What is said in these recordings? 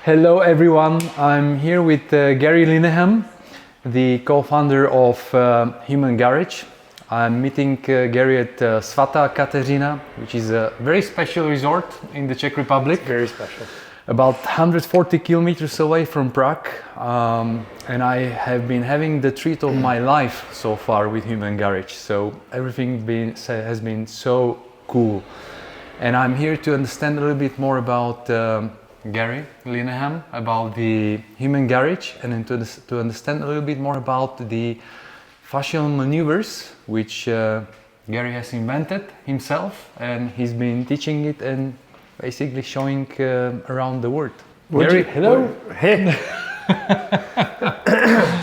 Hello everyone, I'm here with Garry Lineham, the co-founder of Human Garage. I'm meeting Garry at Svata Kateřina, which is a very special resort in the Czech Republic. It's very special. About 140 kilometers away from Prague, and I have been having the treat of my life so far with Human Garage. So everything has been so cool, and I'm here to understand a little bit more about Garry Lineham, about the Human Garage, and then to understand a little bit more about the fascial maneuvers which Garry has invented himself, and he's been teaching it and basically showing around the world. Garry, hello. Hey.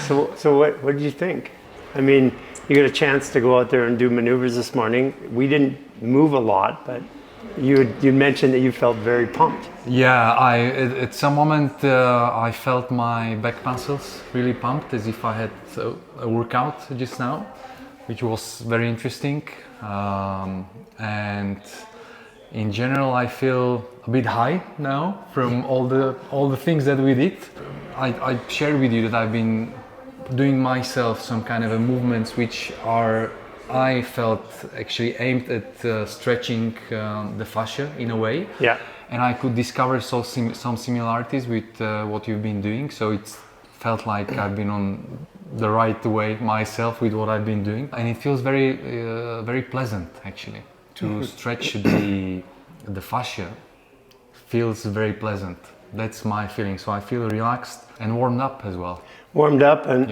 So what did you think? I mean, you got a chance to go out there and do maneuvers this morning. We didn't move a lot, but you mentioned that you felt very pumped. Yeah, at some moment I felt my back muscles really pumped, as if I had a workout just now, which was very interesting. And in general, I feel a bit high now from all the things that we did. I shared with you that I've been doing myself some kind of movements which are, I felt, actually aimed at stretching the fascia in a way. Yeah. And I could discover some similarities with what you've been doing. So it felt like I've been on the right way myself with what I've been doing. And it feels very, very pleasant actually. To stretch the fascia feels very pleasant. That's my feeling. So I feel relaxed and warmed up as well. Warmed up, and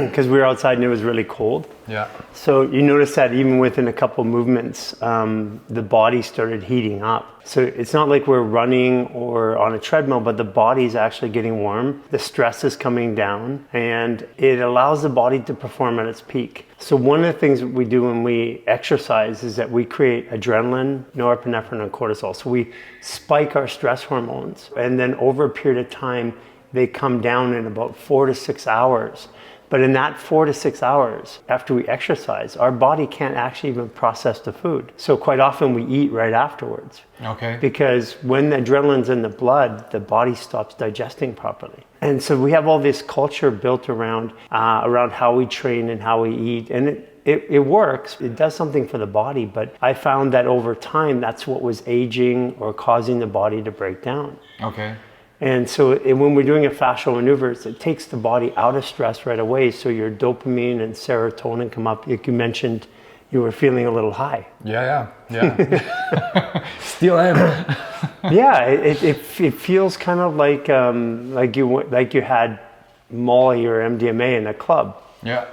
because we were outside and it was really cold. Yeah. So you notice that even within a couple movements, the body started heating up. So it's not like we're running or on a treadmill, but the body is actually getting warm. The stress is coming down, and it allows the body to perform at its peak. So one of the things we do when we exercise is that we create adrenaline, norepinephrine, and cortisol. So we spike our stress hormones, and then over a period of time, they come down in about 4 to 6 hours. But in that 4 to 6 hours, after we exercise, our body can't actually even process the food. So quite often we eat right afterwards. Okay. Because when the adrenaline's in the blood, the body stops digesting properly. And so we have all this culture built around how we train and how we eat. And it works, it does something for the body, but I found that over time, that's what was aging or causing the body to break down. Okay. And so when we're doing a fascial maneuvers, it takes the body out of stress right away. So your dopamine and serotonin come up. Like you mentioned, you were feeling a little high. Yeah. Still am. Yeah, it feels kind of like you had Molly or MDMA in a club. Yeah.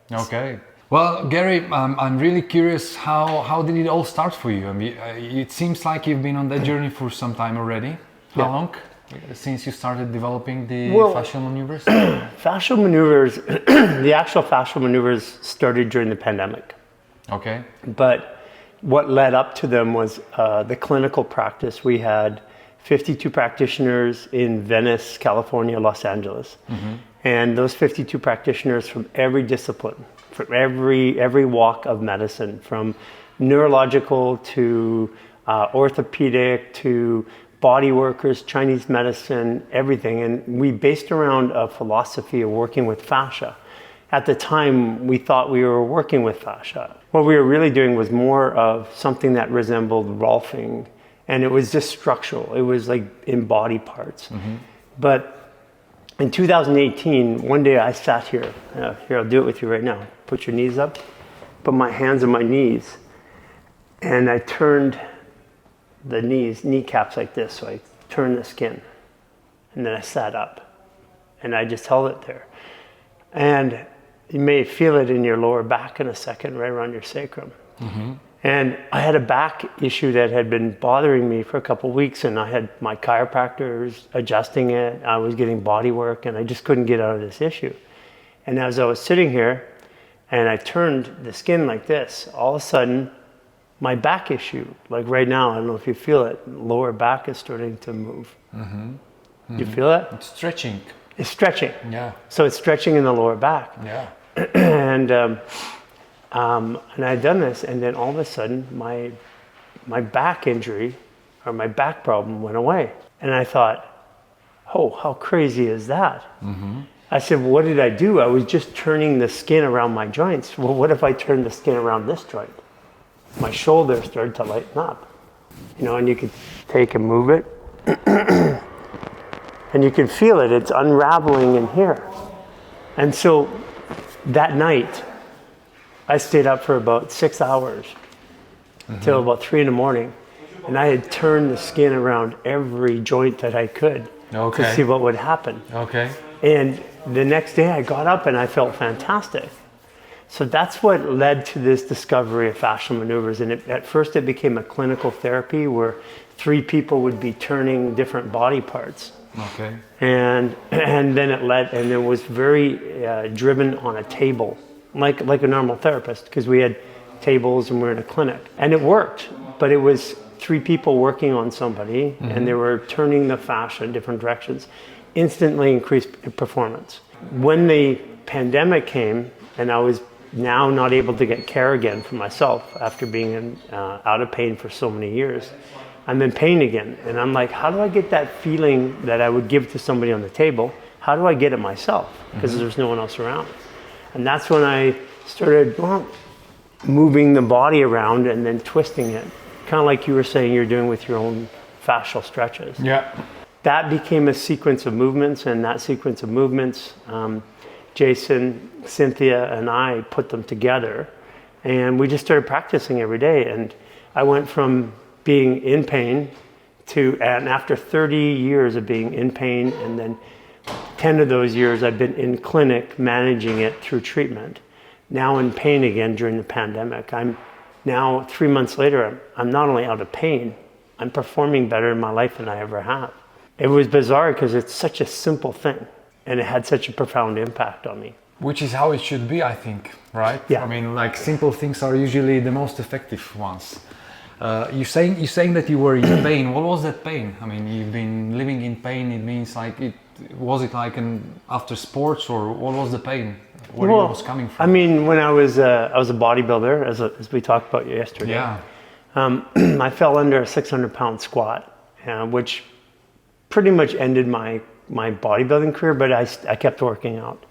Okay. Well, Garry, I'm really curious, how did it all start for you? I mean, it seems like you've been on that journey for some time already. How long since you started developing the fascial maneuvers? Fascial maneuvers, the actual fascial maneuvers started during the pandemic. Okay. But what led up to them was the clinical practice. We had 52 practitioners in Venice, California, Los Angeles. Mm-hmm. And those 52 practitioners from every discipline, from every walk of medicine, from neurological to orthopedic to body workers, Chinese medicine, everything. And we based around a philosophy of working with fascia. At the time, we thought we were working with fascia. What we were really doing was more of something that resembled Rolfing. And it was just structural. It was like in body parts. Mm-hmm. But in 2018, one day I sat here. Here, I'll do it with you right now. Put your knees up. Put my hands on my knees. And I turned the kneecaps like this. So I turned the skin. And then I sat up. And I just held it there. And you may feel it in your lower back in a second, right around your sacrum. Mm-hmm. And I had a back issue that had been bothering me for a couple of weeks, and I had my chiropractors adjusting it. I was getting body work, and I just couldn't get out of this issue. And as I was sitting here, and I turned the skin like this, all of a sudden, my back issue, like right now, I don't know if you feel it, lower back is starting to move. Mm-hmm. Mm-hmm. You feel that? It's stretching. It's stretching. Yeah. So it's stretching in the lower back. Yeah. And I'd done this, and then all of a sudden, my back injury or my back problem went away. And I thought, oh, how crazy is that? I said, well, what did I do? I was just turning the skin around my joints. Well, what if I turn the skin around this joint? My shoulder started to lighten up, you know, and you could take and move it. And you can feel it, it's unraveling in here. And so that night, I stayed up for about 6 hours till about 3 in the morning. And I had turned the skin around every joint that I could to see what would happen. Okay. And the next day I got up and I felt fantastic. So that's what led to this discovery of fascial maneuvers. And at first it became a clinical therapy where 3 people would be turning different body parts. Okay. And then it was very driven on a table, like a normal therapist, because we had tables and we're in a clinic. And it worked, but it was 3 people working on somebody and they were turning the fascia in different directions, instantly increased performance. When the pandemic came and I was now not able to get care again for myself after being out of pain for so many years, I'm in pain again. And I'm like, how do I get that feeling that I would give to somebody on the table? How do I get it myself? Because there's no one else around. And that's when I started moving the body around and then twisting it. Kind of like you were saying you're doing with your own fascial stretches. Yeah. That became a sequence of movements, and that sequence of movements, Jason, Cynthia, and I put them together, and we just started practicing every day. And I went from being in pain and after 30 years of being in pain, and then 10 of those years I've been in clinic managing it through treatment. Now in pain again during the pandemic. I'm now 3 months later, I'm not only out of pain, I'm performing better in my life than I ever have. It was bizarre because it's such a simple thing and it had such a profound impact on me. Which is how it should be, I think, right? Yeah. I mean, like, simple things are usually the most effective ones. You're saying that you were in pain. What was that pain? I mean, you've been living in pain. It means like was it like after sports, or what was the pain? Where it was coming from? I mean, when I was a bodybuilder, as we talked about yesterday. Yeah. I fell under a 600-pound squat, which pretty much ended my bodybuilding career. But I kept working out,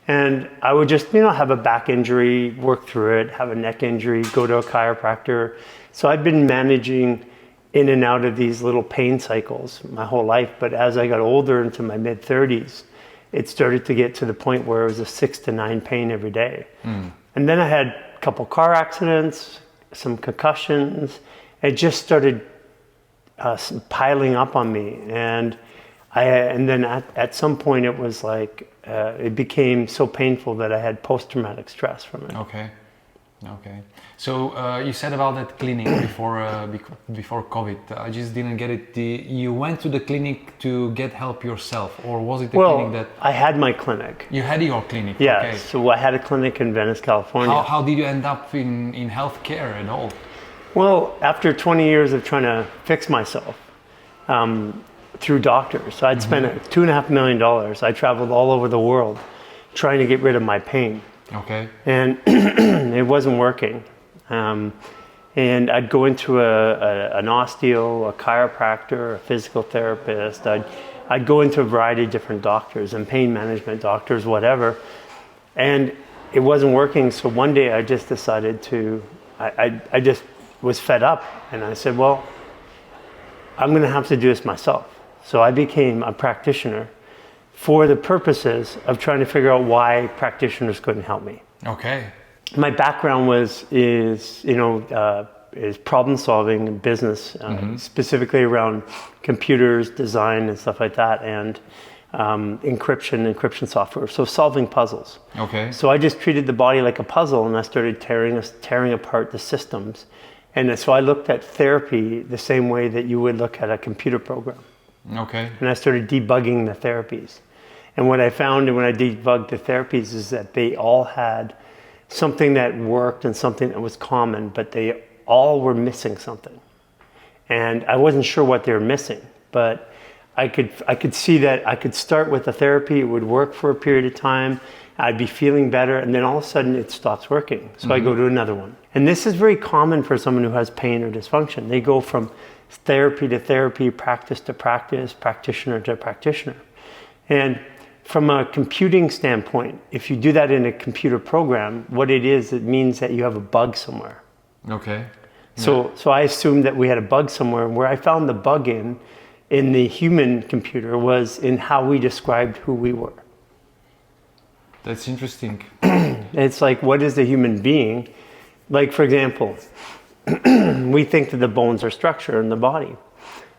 and I would just have a back injury, work through it, have a neck injury, go to a chiropractor. So I'd been managing in and out of these little pain cycles my whole life. But as I got older, into my mid-30s, it started to get to the point where it was a 6 to 9 pain every day. And then I had a couple car accidents, some concussions. It just started piling up on me. And then at some point it was like, it became so painful that I had post-traumatic stress from it. Okay. So you said about that clinic before COVID. I just didn't get it. You went to the clinic to get help yourself, or was it the clinic that? I had my clinic. You had your clinic. Yeah. Okay. So I had a clinic in Venice, California. How did you end up in healthcare at all? Well, after 20 years of trying to fix myself through doctors, so I'd spent $2.5 million. I traveled all over the world trying to get rid of my pain. Okay. And it wasn't working. And I'd go into an osteo, a chiropractor, a physical therapist. I'd go into a variety of different doctors and pain management doctors, whatever. And it wasn't working. So one day I just decided I just was fed up. And I said, well, I'm going to have to do this myself. So I became a practitioner for the purposes of trying to figure out why practitioners couldn't help me. Okay. My background is problem solving and business, specifically around computers, design, and stuff like that, and encryption software. So solving puzzles. Okay. So I just treated the body like a puzzle, and I started tearing apart the systems. And so I looked at therapy the same way that you would look at a computer program. Okay. And I started debugging the therapies. And what I found when I debugged the therapies is that they all had something that worked and something that was common, but they all were missing something. And I wasn't sure what they were missing, but I could see that I could start with a therapy, it would work for a period of time, I'd be feeling better, and then all of a sudden it stops working. So I go to another one. And this is very common for someone who has pain or dysfunction. They go from therapy to therapy, practice to practice, practitioner to practitioner. And from a computing standpoint, if you do that in a computer program, what it is, it means that you have a bug somewhere. Okay. So I assumed that we had a bug somewhere. Where I found the bug in the human computer was in how we described who we were. That's interesting. It's like, what is the human being? Like, for example, we think that the bones are structure in the body,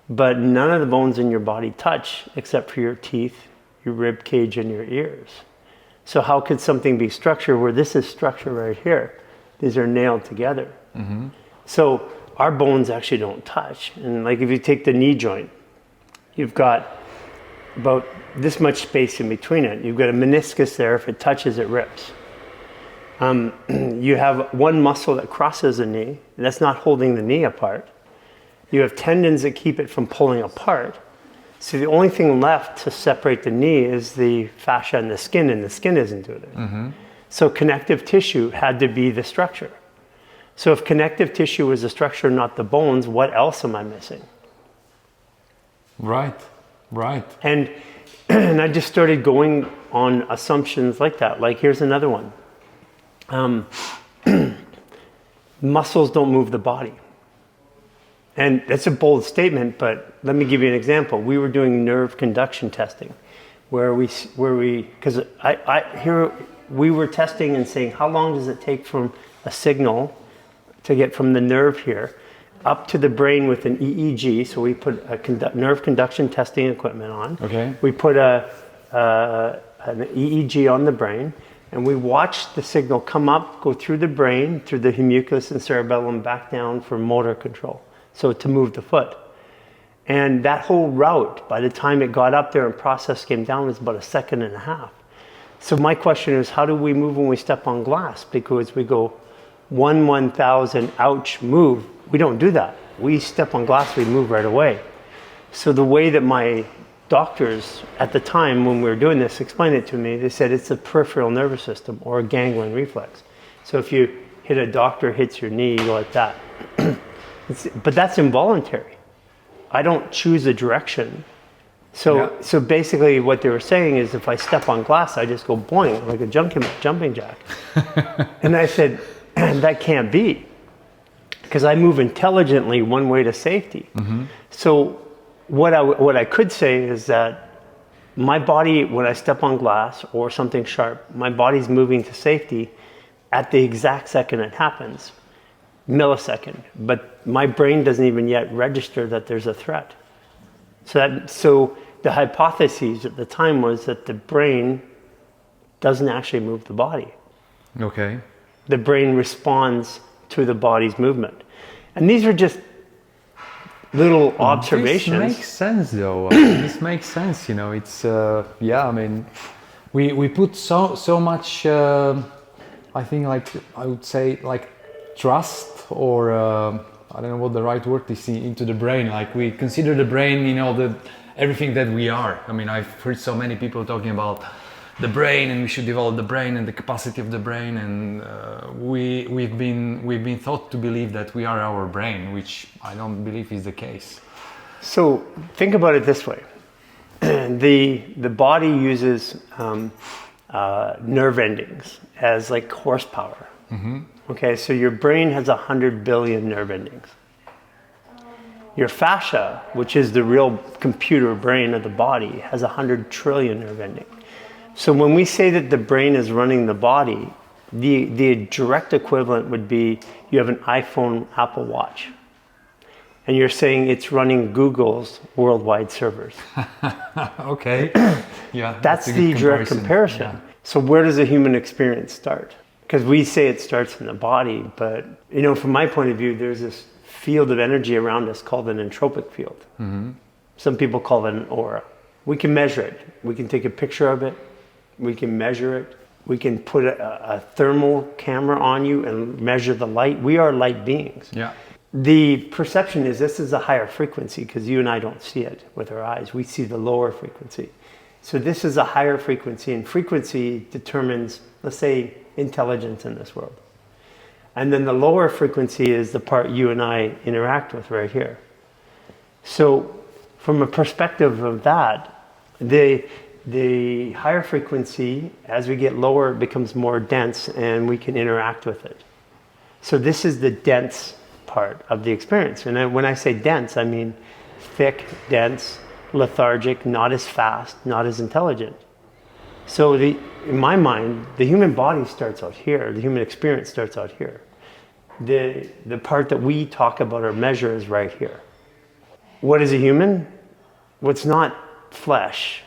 but none of the bones in your body touch except for your teeth, your rib cage, and your ears. So how could something be structure where this is structure right here? These are nailed together. Mm-hmm. So our bones actually don't touch. And like if you take the knee joint, you've got about this much space in between it. You've got a meniscus there. If it touches, it rips. You have one muscle that crosses the knee. That's not holding the knee apart. You have tendons that keep it from pulling apart. So the only thing left to separate the knee is the fascia and the skin isn't doing it. Mm-hmm. So connective tissue had to be the structure. So if connective tissue was the structure, not the bones, what else am I missing? Right. And I just started going on assumptions like that. Like, here's another one. Muscles don't move the body. And that's a bold statement, but let me give you an example. We were doing nerve conduction testing where we were testing and saying, how long does it take from a signal to get from the nerve here up to the brain with an EEG? So we put a nerve conduction testing equipment on. Okay. We put an EEG on the brain, and we watched the signal come up, go through the brain, through the homunculus and cerebellum, back down for motor control. So to move the foot. And that whole route, by the time it got up there and process came down, was about 1.5 seconds. So my question is, how do we move when we step on glass? Because we go 1/1000, ouch, move. We don't do that. We step on glass, we move right away. So the way that my doctors at the time when we were doing this explained it to me, they said it's a peripheral nervous system or a ganglion reflex. So if you hit a doctor, hits your knee, you go like that. But that's involuntary. I don't choose a direction. So basically what they were saying is if I step on glass, I just go boing, like a jumping jack. And I said, that can't be. Because I move intelligently one way to safety. Mm-hmm. So what I could say is that my body, when I step on glass or something sharp, my body's moving to safety at the exact second it happens. Millisecond, but my brain doesn't even yet register that there's a threat. So the hypothesis at the time was that the brain doesn't actually move the body. Okay. The brain responds to the body's movement. And these are just little observations. This makes sense though. This makes sense, it's, I mean, we put so much, I think I would say trust or I don't know what the right word is into the brain. Like we consider the brain, everything that we are. I mean, I've heard so many people talking about the brain and we should develop the brain and the capacity of the brain, and we've been taught to believe that we are our brain, which I don't believe is the case. So think about it this way: the body uses nerve endings as like horsepower. Mm-hmm. Okay, so your brain has 100 billion nerve endings. Your fascia, which is the real computer brain of the body, has 100 trillion nerve endings. So when we say that the brain is running the body, the direct equivalent would be you have an iPhone, Apple Watch, and you're saying it's running Google's worldwide servers. Okay. Yeah. That's the direct comparison. Yeah. So where does the human experience start? Because we say it starts in the body, but from my point of view, there's this field of energy around us called an entropic field. Mm-hmm. Some people call it an aura. We can measure it. We can take a picture of it. We can measure it. We can put a thermal camera on you and measure the light. We are light beings. Yeah. The perception is this is a higher frequency because you and I don't see it with our eyes. We see the lower frequency. So this is a higher frequency, and frequency determines, let's say, intelligence in this world. And then the lower frequency is the part you and I interact with right here. So from a perspective of that, the higher frequency, as we get lower, it becomes more dense and we can interact with it. So this is the dense part of the experience. And when I say dense, I mean thick, dense, lethargic, not as fast, not as intelligent. So in my mind, the human body starts out here. The human experience starts out here. The part that we talk about or measure is right here. What is a human? Well, it's not flesh.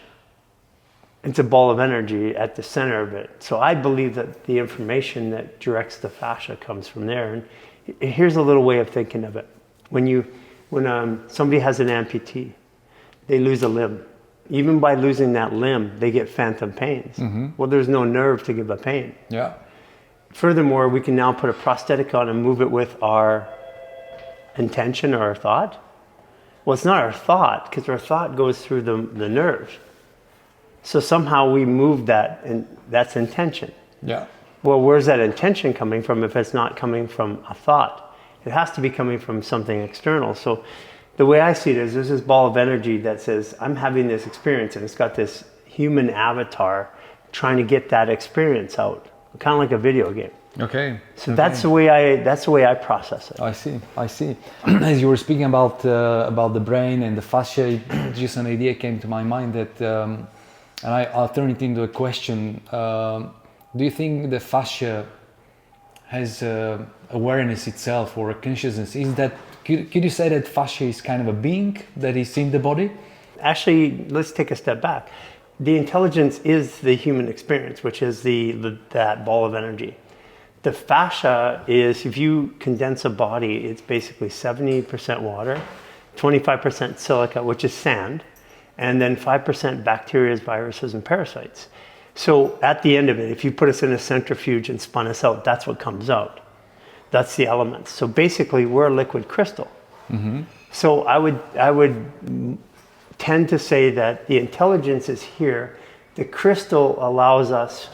It's a ball of energy at the center of it. So I believe that the information that directs the fascia comes from there. And here's a little way of thinking of it. When somebody has an amputee, they lose a limb. Even by losing that limb, they get phantom pains. Mm-hmm. Well, there's no nerve to give a pain. Yeah. Furthermore, we can now put a prosthetic on and move it with our intention or our thought. Well, it's not our thought, because our thought goes through the nerve. So somehow we move that, and that's intention. Yeah. Well, where's that intention coming from if it's not coming from a thought? It has to be coming from something external. So the way I see it is there's this ball of energy that says, I'm having this experience, and it's got this human avatar trying to get that experience out, kind of like a video game. Okay. So that's the way I process it. I see. As you were speaking about the brain and the fascia, just an idea came to my mind that, and I'll turn it into a question. Do you think the fascia has awareness itself or a consciousness? Could you say that fascia is kind of a being that is in the body? Actually, let's take a step back. The intelligence is the human experience, which is that ball of energy. The fascia is, if you condense a body, it's basically 70% water, 25% silica, which is sand, and then 5% bacteria, viruses, and parasites. So at the end of it, if you put us in a centrifuge and spun us out, that's what comes out. That's the elements. So basically, we're a liquid crystal. Mm-hmm. So I would tend to say that the intelligence is here. The crystal allows us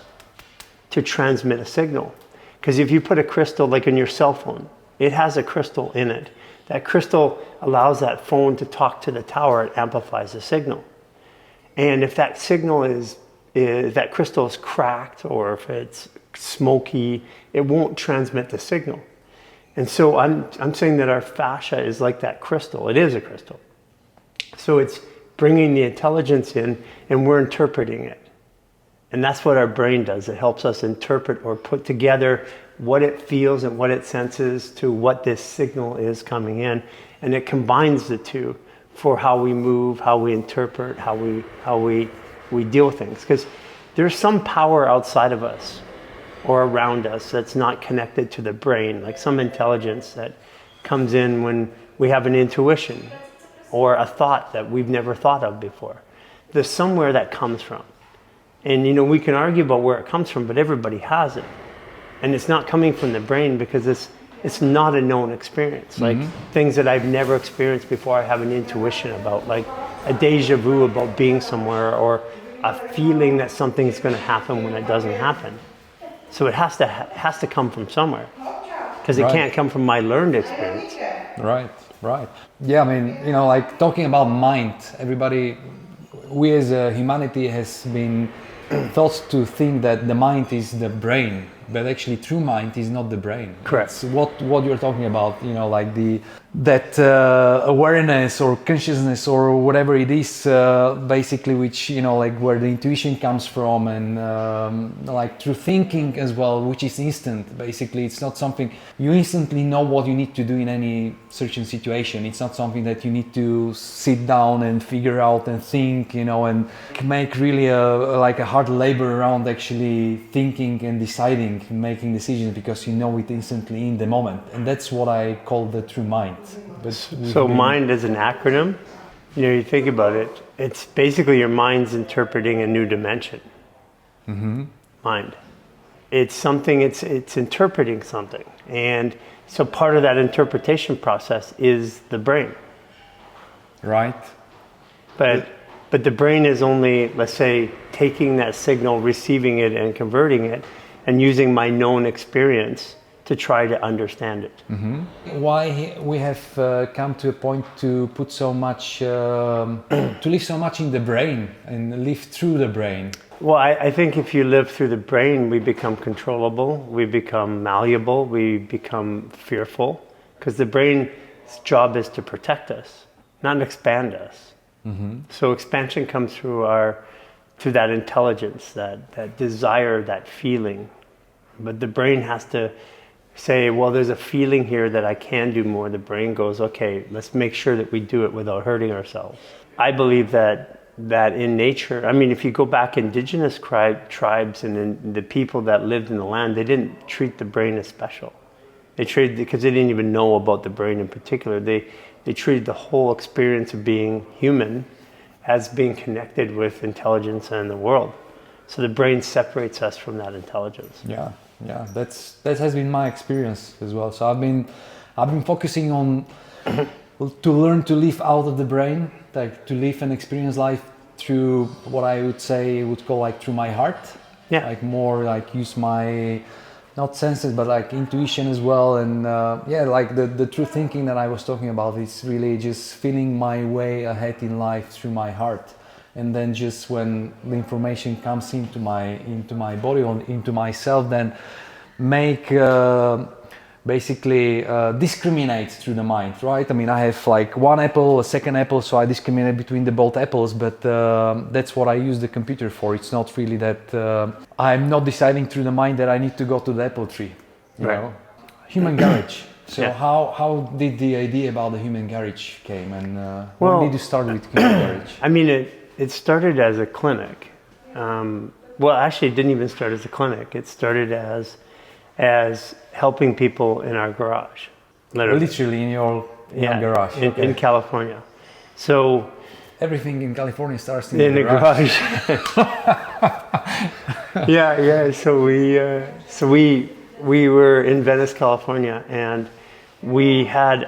to transmit a signal. Because if you put a crystal, like in your cell phone, it has a crystal in it. That crystal allows that phone to talk to the tower. It amplifies the signal. And if that signal that crystal is cracked, or if it's smoky, it won't transmit the signal. And so I'm saying that our fascia is like that crystal. It is a crystal. So it's bringing the intelligence in, and we're interpreting it. And that's what our brain does. It helps us interpret or put together what it feels and what it senses to what this signal is coming in. And it combines the two for how we move, how we interpret, how we deal with things. Because there's some power outside of us or around us that's not connected to the brain, like some intelligence that comes in when we have an intuition or a thought that we've never thought of before. There's somewhere that comes from. And we can argue about where it comes from, but everybody has it. And it's not coming from the brain because it's not a known experience. Like things that I've never experienced before, I have an intuition about, like a deja vu about being somewhere, or a feeling that something's going to happen when it doesn't happen. So it has to come from somewhere, because it can't come from my learned experience. Right. Yeah, I mean, like talking about mind, we as a humanity has been thought to think that the mind is the brain, but actually true mind is not the brain. Correct. It's what you're talking about, like that awareness or consciousness or whatever it is, basically, which like where the intuition comes from, and like through thinking as well, which is instant. Basically, it's not something you instantly know what you need to do in any certain situation. It's not something that you need to sit down and figure out and think, and make really a hard labor around actually thinking and deciding, making decisions, because it instantly in the moment. And that's what I call the true mind. So mind is an acronym. You think about it, it's basically your mind's interpreting a new dimension. Mm-hmm. Mind. It's something, it's interpreting something. And so part of that interpretation process is the brain. Right. But the brain is only, let's say, taking that signal, receiving it and converting it, and using my known experience to try to understand it. Why we have come to a point to put so much, to live so much in the brain and live through the brain? Well, I think if you live through the brain, we become controllable, we become malleable, we become fearful, because the brain's job is to protect us, not expand us. So expansion comes through that intelligence, that desire, that feeling. But the brain has to say, well, there's a feeling here that I can do more. The brain goes, okay, let's make sure that we do it without hurting ourselves. I believe that in nature, I mean, if you go back, indigenous tribes and in the people that lived in the land, they didn't treat the brain as special. They treated, because they didn't even know about the brain in particular, they treated the whole experience of being human as being connected with intelligence and the world. So the brain separates us from that intelligence. Yeah, that has been my experience as well. So I've been focusing on to learn to live out of the brain, like to live and experience life through what I would call like through my heart. Yeah. Like more like use my not senses but like intuition as well, and like the true thinking that I was talking about is really just feeling my way ahead in life through my heart. And then just when the information comes into my body or into myself, then make basically discriminate through the mind, right? I mean, I have like one apple, a second apple, so I discriminate between the both apples, but that's what I use the computer for. It's not really that I'm not deciding through the mind that I need to go to the apple tree, you know? Human garage. So Yeah. how did the idea about the human garage came, and when did you start with human garage? I mean, it started as a clinic. Well, actually, it didn't even start as a clinic. It started as helping people in our garage. Literally in your garage. In California. So everything in California starts in the garage. Yeah. So we were in Venice, California, and we had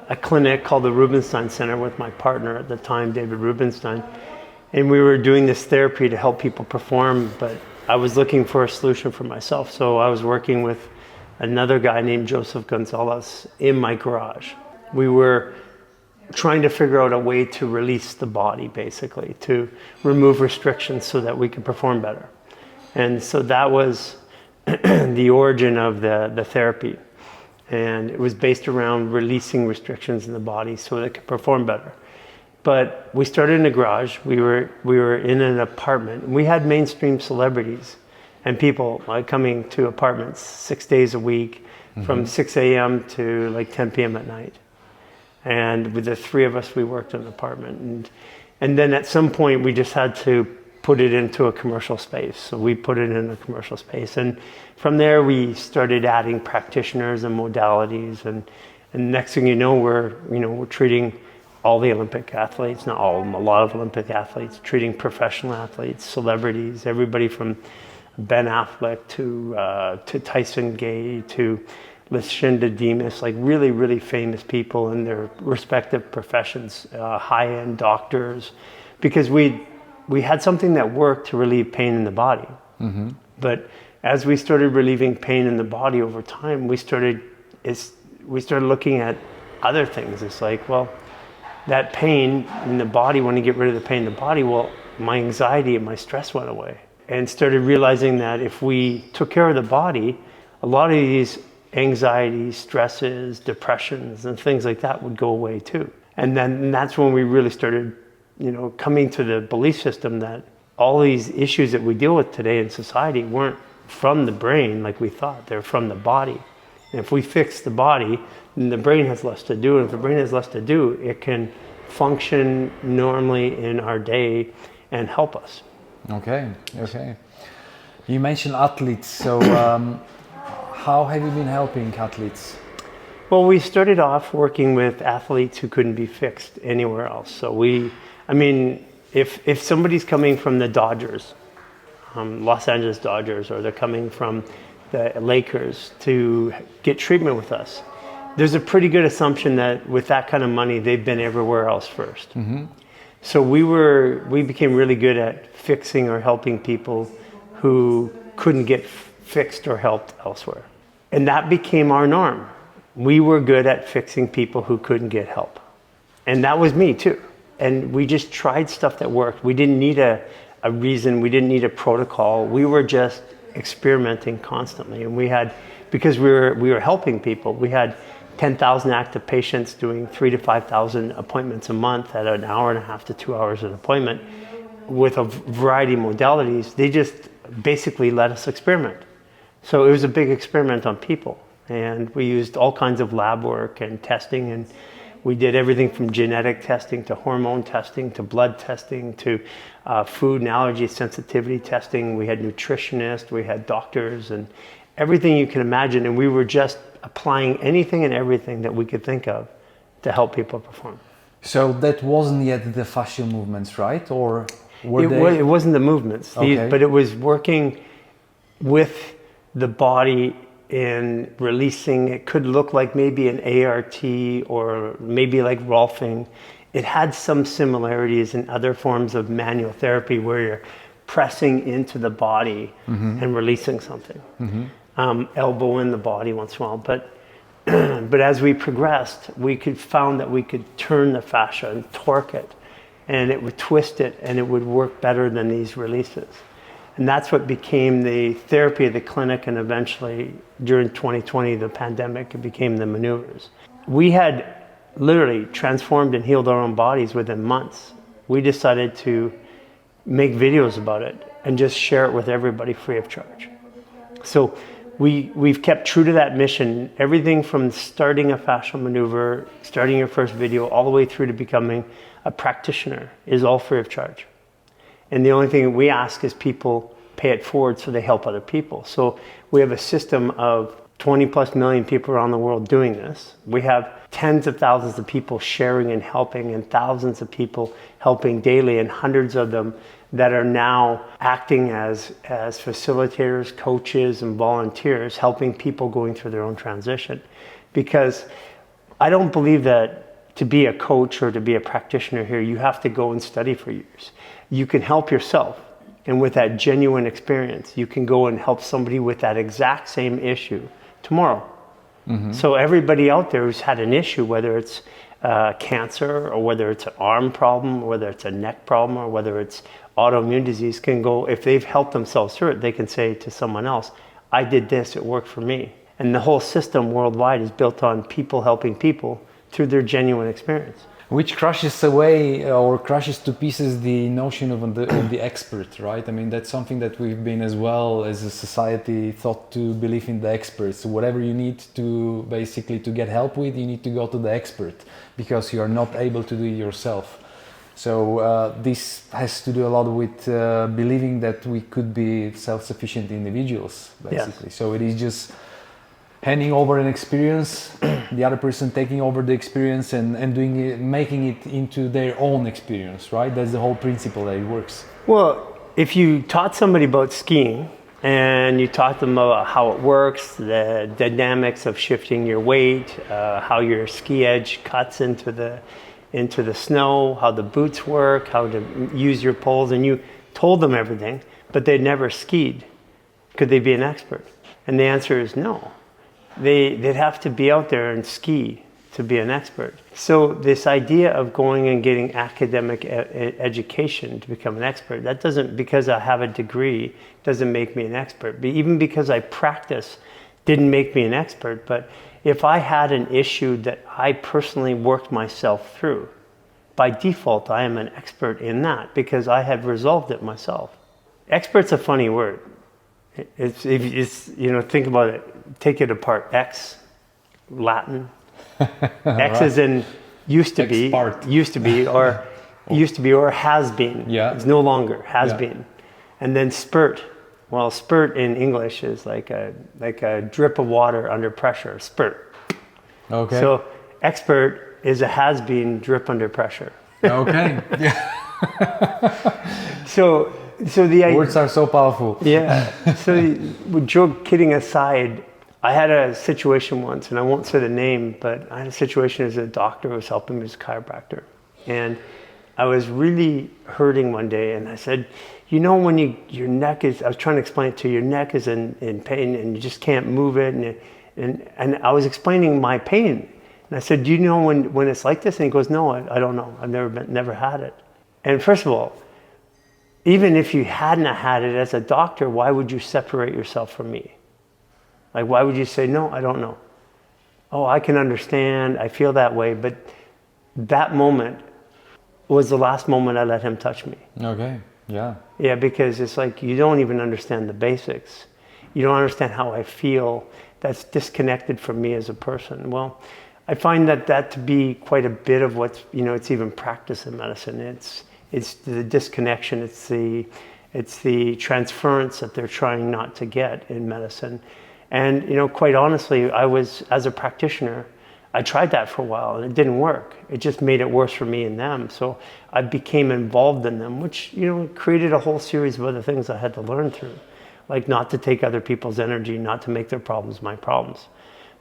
a clinic called the Rubenstein Center with my partner at the time, David Rubenstein, and we were doing this therapy to help people perform. But I was looking for a solution for myself, so I was working with another guy named Joseph Gonzalez in my garage. We were trying to figure out a way to release the body, basically, to remove restrictions so that we could perform better. And so that was the origin of the therapy. And it was based around releasing restrictions in the body so that it could perform better. But we started in a garage. We were in an apartment. We had mainstream celebrities and people coming to apartments 6 days a week, from 6 a.m. to like 10 p.m. at night. And with the three of us, we worked in an apartment. And then at some point, we just had to put it into a commercial space. So we put it in a commercial space. And from there, we started adding practitioners and modalities. And next thing you know, we're treating all the Olympic athletes, not all of them, a lot of Olympic athletes, treating professional athletes, celebrities, everybody from Ben Affleck to Tyson Gay to Lucinda Demas, like really, really famous people in their respective professions, high-end doctors, because we had something that worked to relieve pain in the body. But as we started relieving pain in the body over time, we started looking at other things. It's like, well, that pain in the body, when you get rid of the pain in the body, well, my anxiety and my stress went away. And started realizing that if we took care of the body, a lot of these anxieties, stresses, depressions, and things like that would go away too. And then that's when we really started, coming to the belief system that all these issues that we deal with today in society weren't from the brain like we thought. They're from the body. And if we fix the body, then the brain has less to do. And if the brain has less to do, it can function normally in our day and help us. Okay. You mentioned athletes. So how have you been helping athletes? Well, we started off working with athletes who couldn't be fixed anywhere else. So if somebody's coming from the Dodgers, Los Angeles Dodgers, or they're coming from the Lakers to get treatment with us, there's a pretty good assumption that with that kind of money, they've been everywhere else first. So we became really good at fixing or helping people who couldn't get fixed or helped elsewhere. And that became our norm. We were good at fixing people who couldn't get help. And that was me too. And we just tried stuff that worked. We didn't need a reason. We didn't need a protocol. We were just experimenting constantly. And we had, because we were helping people, we had 10,000 active patients doing 3,000 to 5,000 appointments a month at an hour and a half to 2 hours an appointment with a variety of modalities. They just basically let us experiment. So it was a big experiment on people. And we used all kinds of lab work and testing, and we did everything from genetic testing to hormone testing to blood testing to food and allergy sensitivity testing. We had nutritionists, we had doctors, and everything you can imagine. And we were just applying anything and everything that we could think of to help people perform. So that wasn't yet the fascial movements, right? Or it wasn't the movements, okay. But it was working with the body in releasing. It could look like maybe an ART or maybe like Rolfing. It had some similarities in other forms of manual therapy where you're pressing into the body and releasing something. Elbow in the body once in a while. But as we progressed, we found that we could turn the fascia and torque it, and it would twist it, and it would work better than these releases. And that's what became the therapy of the clinic, and eventually during 2020, the pandemic, it became the maneuvers. We had literally transformed and healed our own bodies within months. We decided to make videos about it and just share it with everybody free of charge. So we've kept true to that mission, everything from starting a fascial maneuver, starting your first video, all the way through to becoming a practitioner is all free of charge. And the only thing we ask is people pay it forward so they help other people. So we have a system of 20 plus million people around the world doing this. We have tens of thousands of people sharing and helping, and thousands of people helping daily, and hundreds of them that are now acting as facilitators, coaches, and volunteers, helping people going through their own transition. Because I don't believe that to be a coach or to be a practitioner here, you have to go and study for years. You can help yourself, and with that genuine experience, you can go and help somebody with that exact same issue tomorrow. So everybody out there who's had an issue, whether it's cancer or whether it's an arm problem, or whether it's a neck problem, or whether it's autoimmune disease, can go, if they've helped themselves through it, they can say to someone else, I did this, it worked for me. And the whole system worldwide is built on people helping people through their genuine experience. Which crushes away or crushes to pieces the notion of the expert, right? I mean, that's something that we've been as well as a society taught to believe in the experts. So whatever you need to basically to get help with, you need to go to the expert because you are not able to do it yourself. So this has to do a lot with believing that we could be self-sufficient individuals, basically. Yes. So it is just handing over an experience, the other person taking over the experience and doing it, making it into their own experience, right? That's the whole principle that it works. Well, if you taught somebody about skiing and you taught them about how it works, the dynamics of shifting your weight, how your ski edge cuts into the snow, how the boots work, how to use your poles, and you told them everything, but they'd never skied, could they be an expert? And the answer is no. They'd have to be out there and ski to be an expert. So this idea of going and getting academic education to become an expert, that doesn't, because I have a degree, doesn't make me an expert. Even because I practice didn't make me an expert. But if I had an issue that I personally worked myself through, by default, I am an expert in that because I have resolved it myself. Expert's a funny word. It's you know, think about it. Take it apart. Ex, Latin. Ex is in used to be, or has been. Yeah. It's no longer has been. And then spurt. Well, spurt in English is like a drip of water under pressure. Spurt. Okay. So expert is a has been drip under pressure. Okay. Yeah. So the idea, words are so powerful. Yeah. So joke kidding aside, I had a situation once, and I won't say the name, but I had a situation as a doctor who was helping me as a chiropractor. And I was really hurting one day, and I said, you know, when your neck is, I was trying to explain it to you, your neck is in pain and you just can't move it, And I was explaining my pain. And I said, do you know when it's like this? And he goes, no, I don't know. I've never had it. And first of all, even if you hadn't had it as a doctor, why would you separate yourself from me? Like, why would you say, no, I don't know? Oh, I can understand. I feel that way. But that moment was the last moment I let him touch me. Okay, yeah. Yeah, because it's like, you don't even understand the basics. You don't understand how I feel. That's disconnected from me as a person. Well, I find that to be quite a bit of what's, it's even practice in medicine. It's the disconnection. It's the transference that they're trying not to get in medicine. And, quite honestly, as a practitioner, I tried that for a while and it didn't work. It just made it worse for me and them. So I became involved in them, which, created a whole series of other things I had to learn through. Like not to take other people's energy, not to make their problems my problems.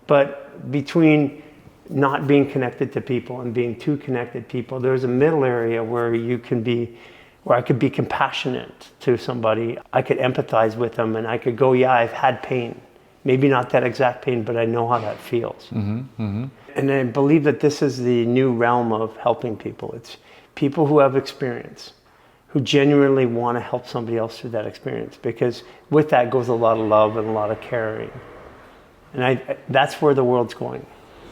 But between not being connected to people and being too connected people, there's a middle area where I could be compassionate to somebody. I could empathize with them and I could go, yeah, I've had pain. Maybe not that exact pain, but I know how that feels. Mm-hmm, mm-hmm. And I believe that this is the new realm of helping people. It's people who have experience, who genuinely want to help somebody else through that experience, because with that goes a lot of love and a lot of caring. And that's where the world's going.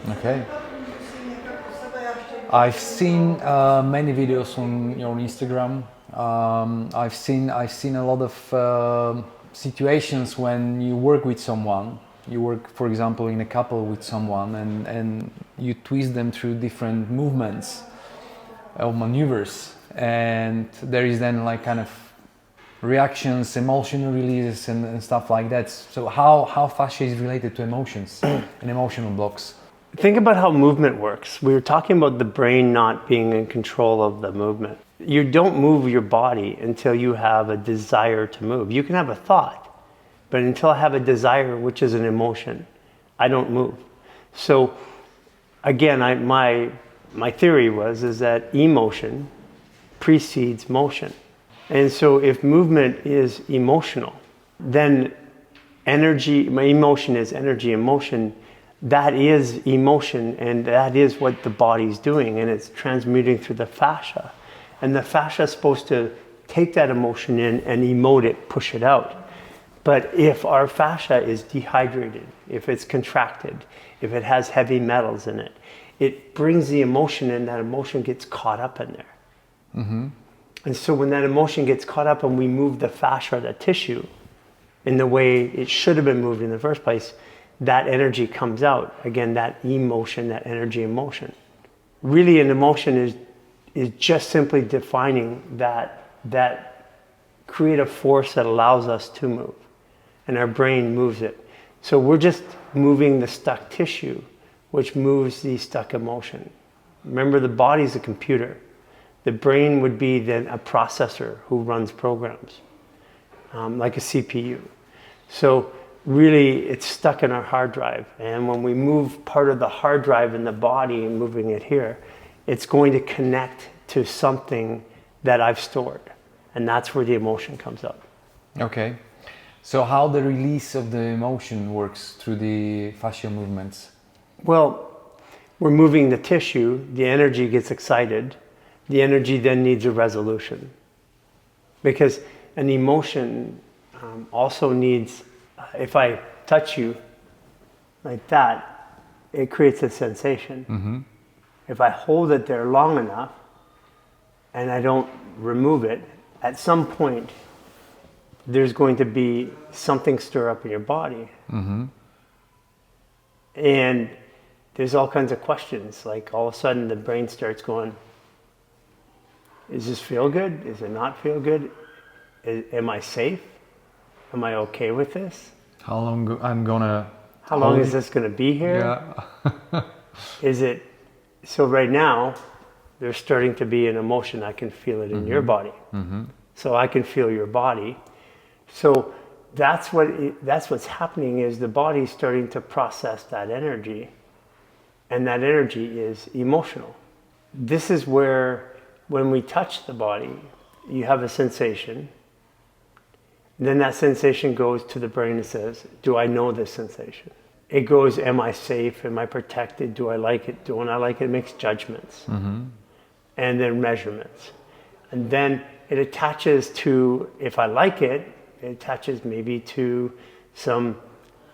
Okay. I've seen many videos on your Instagram. I've seen a lot of situations when you work with someone. You work, for example, in a couple with someone, and you twist them through different movements or maneuvers, and there is then like kind of reactions, emotional releases, and stuff like that. So how fascia is related to emotions and emotional blocks? Think about how movement works. We were talking about the brain not being in control of the movement. You don't move your body until you have a desire to move. You can have a thought, but until I have a desire, which is an emotion, I don't move. So again, my theory is that emotion precedes motion. And so if movement is emotional, then my emotion is energy and motion. That is emotion, and that is what the body's doing, and it's transmuting through the fascia. And the fascia is supposed to take that emotion in and emote it, push it out. But if our fascia is dehydrated, if it's contracted, if it has heavy metals in it, it brings the emotion in, that emotion gets caught up in there. Mm-hmm. And so when that emotion gets caught up and we move the fascia, the tissue, in the way it should have been moved in the first place, that energy comes out. Again, that emotion, that energy emotion. Really an emotion is just simply defining that creative force that allows us to move. And our brain moves it. So we're just moving the stuck tissue, which moves the stuck emotion. Remember, the body's a computer. The brain would be then a processor who runs programs, like a CPU. So really, it's stuck in our hard drive. And when we move part of the hard drive in the body and moving it here, it's going to connect to something that I've stored. And that's where the emotion comes up. Okay. So how the release of the emotion works through the fascial movements? Well, we're moving the tissue, the energy gets excited. The energy then needs a resolution. Because an emotion also needs, if I touch you like that, it creates a sensation. Mm-hmm. If I hold it there long enough and I don't remove it, at some point there's going to be something stir up in your body. Mm-hmm. And there's all kinds of questions. Like all of a sudden the brain starts going, does this feel good? Does it not feel good? Am I safe? Am I okay with this? How long is this gonna be here? Yeah. So right now, there's starting to be an emotion. I can feel it in your body. Mm-hmm. So I can feel your body. So that's what's happening, is the body's starting to process that energy, and that energy is emotional. This is where, when we touch the body, you have a sensation. Then that sensation goes to the brain and says, do I know this sensation? it goes, am I safe? Am I protected? Do I like it? Don't I like it? It makes judgments. And then measurements. And then it attaches to, if I like it, it attaches maybe to some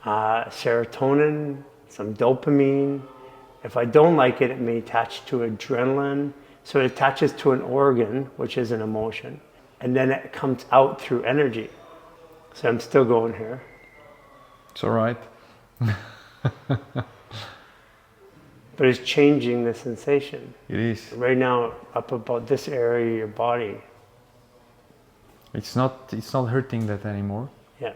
serotonin, some dopamine. If I don't like it, it may attach to adrenaline. So it attaches to an organ, which is an emotion. And then it comes out through energy. So I'm still going here. It's all right. But it's changing the sensation. It is. Right now, up about this area of your body. It's not hurting that anymore. Yeah.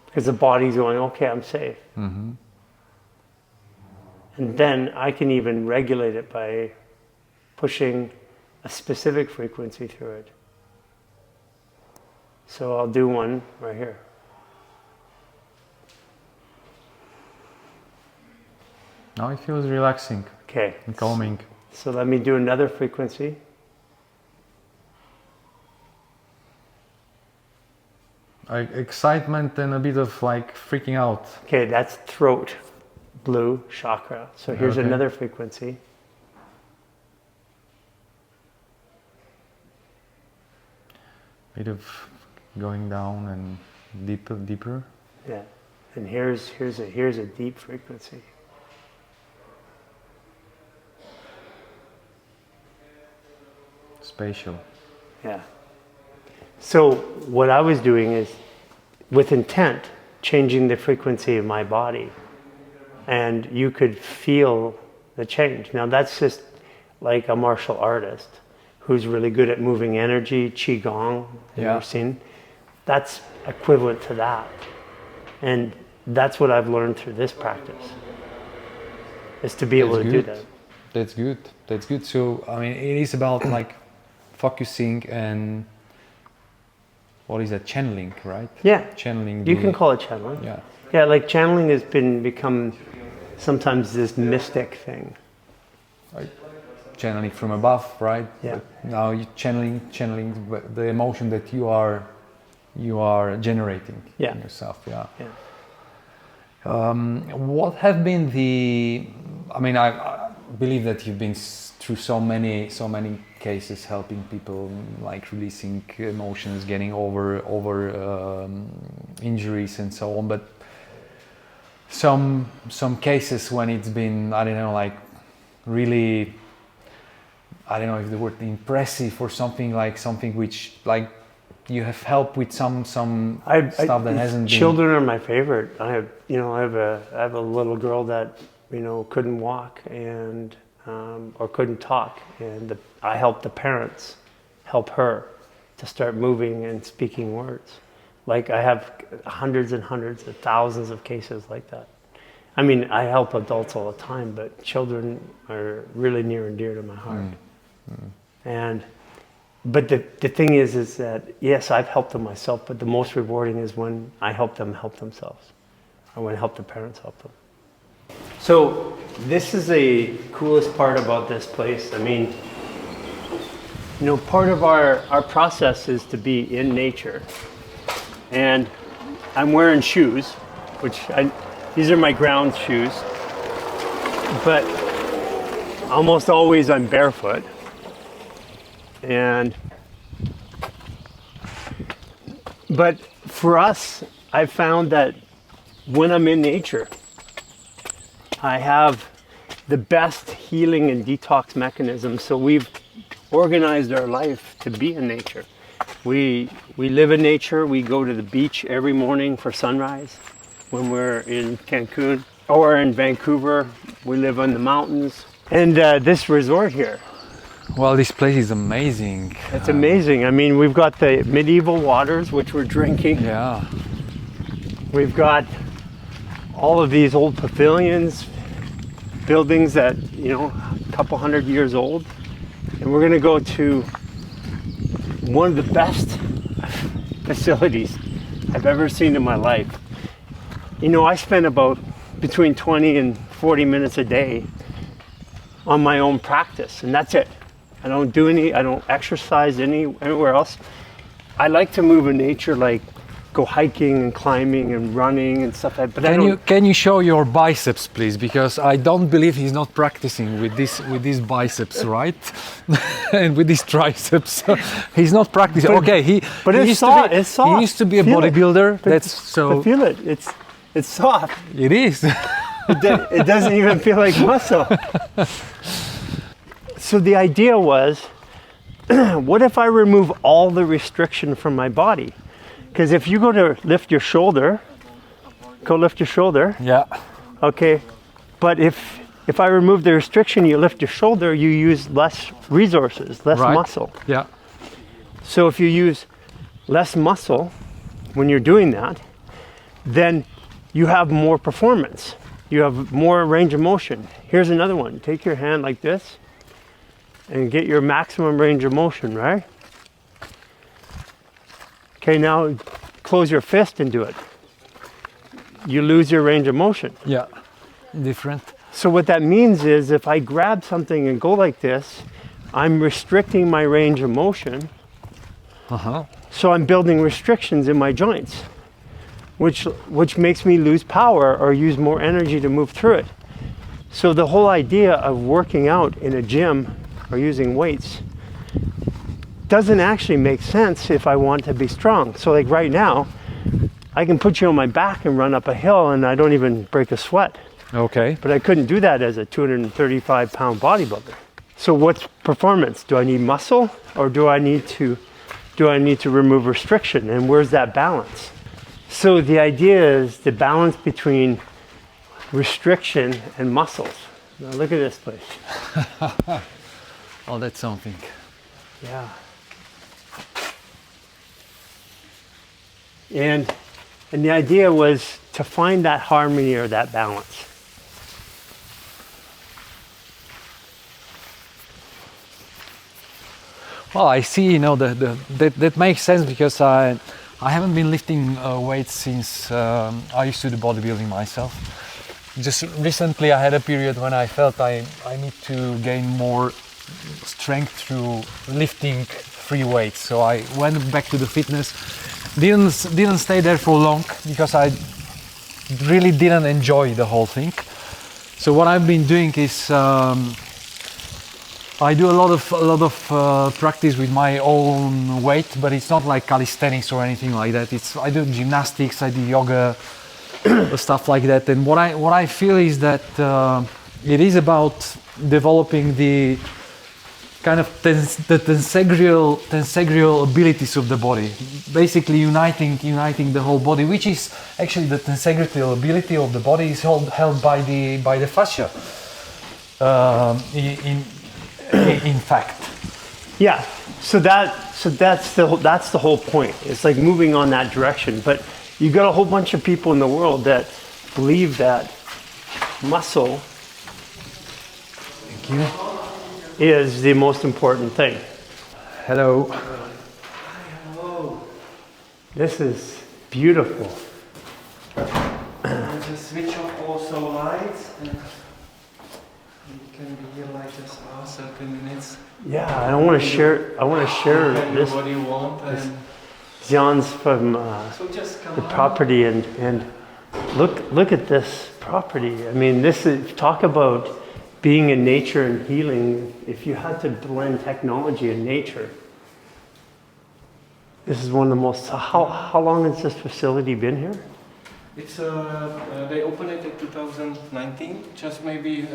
Because the body's going, okay, I'm safe. And then I can even regulate it by pushing a specific frequency through it. So I'll do one right here. Now it feels relaxing. Okay. And calming. So let me do another frequency. Excitement and a bit of like freaking out. Okay, that's throat, blue chakra. So here's Okay. another frequency. Bit of going down and deeper. Yeah. And here's a deep frequency. Spatial. Yeah. So what I was doing is, with intent, changing the frequency of my body. And you could feel the change. Now that's just like a martial artist who's really good at moving energy, qigong, Yeah. you've seen. That's equivalent to that. And that's what I've learned through this practice, is to be able to do that. That's good. That's good. So, I mean, it is about like focusing and what is that? Channeling, right? Yeah. Channeling. You can call it channeling. Yeah. Yeah, like channeling has become sometimes this mystic thing. Like channeling from above, right? Yeah. But now you channeling the emotion that you are generating in yourself. Yeah. Yeah. What have been the? I mean, I believe that you've been through so many cases, helping people like releasing emotions, getting over injuries and so on. But some cases when it's been, I don't know, like really, I don't know if the word impressive or something which like you have helped with some stuff that hasn't been. Children are my favorite. I have a little girl that couldn't walk and or couldn't talk, and I helped the parents help her to start moving and speaking words. Like I have hundreds and hundreds of thousands of cases like that. I mean, I help adults all the time, but children are really near and dear to my heart. But the thing is that yes, I've helped them myself, but the most rewarding is when I help them help themselves, or when I help the parents help them. So this is the coolest part about this place. I mean, part of our process is to be in nature. And I'm wearing shoes, these are my ground shoes, but almost always I'm barefoot. But for us, I've found that when I'm in nature, I have the best healing and detox mechanisms. So we've organized our life to be in nature. We live in nature. We go to the beach every morning for sunrise when we're in Cancun, or in Vancouver. We live on the mountains. And this resort here. Well, this place is amazing. It's amazing. I mean, we've got the medieval waters, which we're drinking. Yeah. We've got all of these old pavilions, buildings that, a couple hundred years old. And we're going to go to one of the best facilities I've ever seen in my life. I spend about between 20 and 40 minutes a day on my own practice, and that's it. I don't exercise anywhere else. I like to move in nature like go hiking and climbing and running and stuff like that. But can you show your biceps, please? Because I don't believe he's not practicing with these biceps, right? And with these triceps, he's not practicing. But, okay, but it's soft. It's soft. He used to be a Feel bodybuilder. But, That's so. But feel it. It's soft. It is. It doesn't even feel like muscle. So the idea was, what if I remove all the restriction from my body? Because if you go to lift your shoulder, go lift your shoulder. Yeah. Okay. But if I remove the restriction, you lift your shoulder, you use less resources, less muscle. Yeah. So if you use less muscle when you're doing that, then you have more performance. You have more range of motion. Here's another one. Take your hand like this and get your maximum range of motion, right? Okay, now close your fist and do it. You lose your range of motion. Yeah, different. So what that means is if I grab something and go like this, I'm restricting my range of motion. So I'm building restrictions in my joints, which makes me lose power or use more energy to move through it. So the whole idea of working out in a gym or using weights doesn't actually make sense if I want to be strong. So like right now, I can put you on my back and run up a hill and I don't even break a sweat. Okay. But I couldn't do that as a 235-pound bodybuilder. So what's performance? Do I need muscle or do I need to remove restriction? And where's that balance? So the idea is the balance between restriction and muscles. Now look at this place. Oh, that's something. Yeah. And the idea was to find that harmony or that balance. Well, I see, that makes sense because I haven't been lifting weights since I used to do bodybuilding myself. Just recently I had a period when I felt I need to gain more strength through lifting free weights. So I went back to the fitness. Didn't stay there for long because I really didn't enjoy the whole thing. So what I've been doing is I do a lot of practice with my own weight, but it's not like calisthenics or anything like that. I do gymnastics, I do yoga, stuff like that. And what I feel is that it is about developing the kind of the tensegrial abilities of the body, basically uniting the whole body, which is actually the tensegrial ability of the body is held by the fascia. In fact, yeah. So that's the whole point. It's like moving on that direction. But you got a whole bunch of people in the world that believe that muscle. Thank you. Is the most important thing. Hello. Hello. This is beautiful. I'll just switch off also lights and you can be here like just 30 minutes. Yeah, I want to share this. What you want. And Jan's from so just come the property and look at this property. I mean, this is talk about being in nature and healing. If you had to blend technology and nature, this is one of the most. How long has this facility been here? It's they opened it in 2019. Just maybe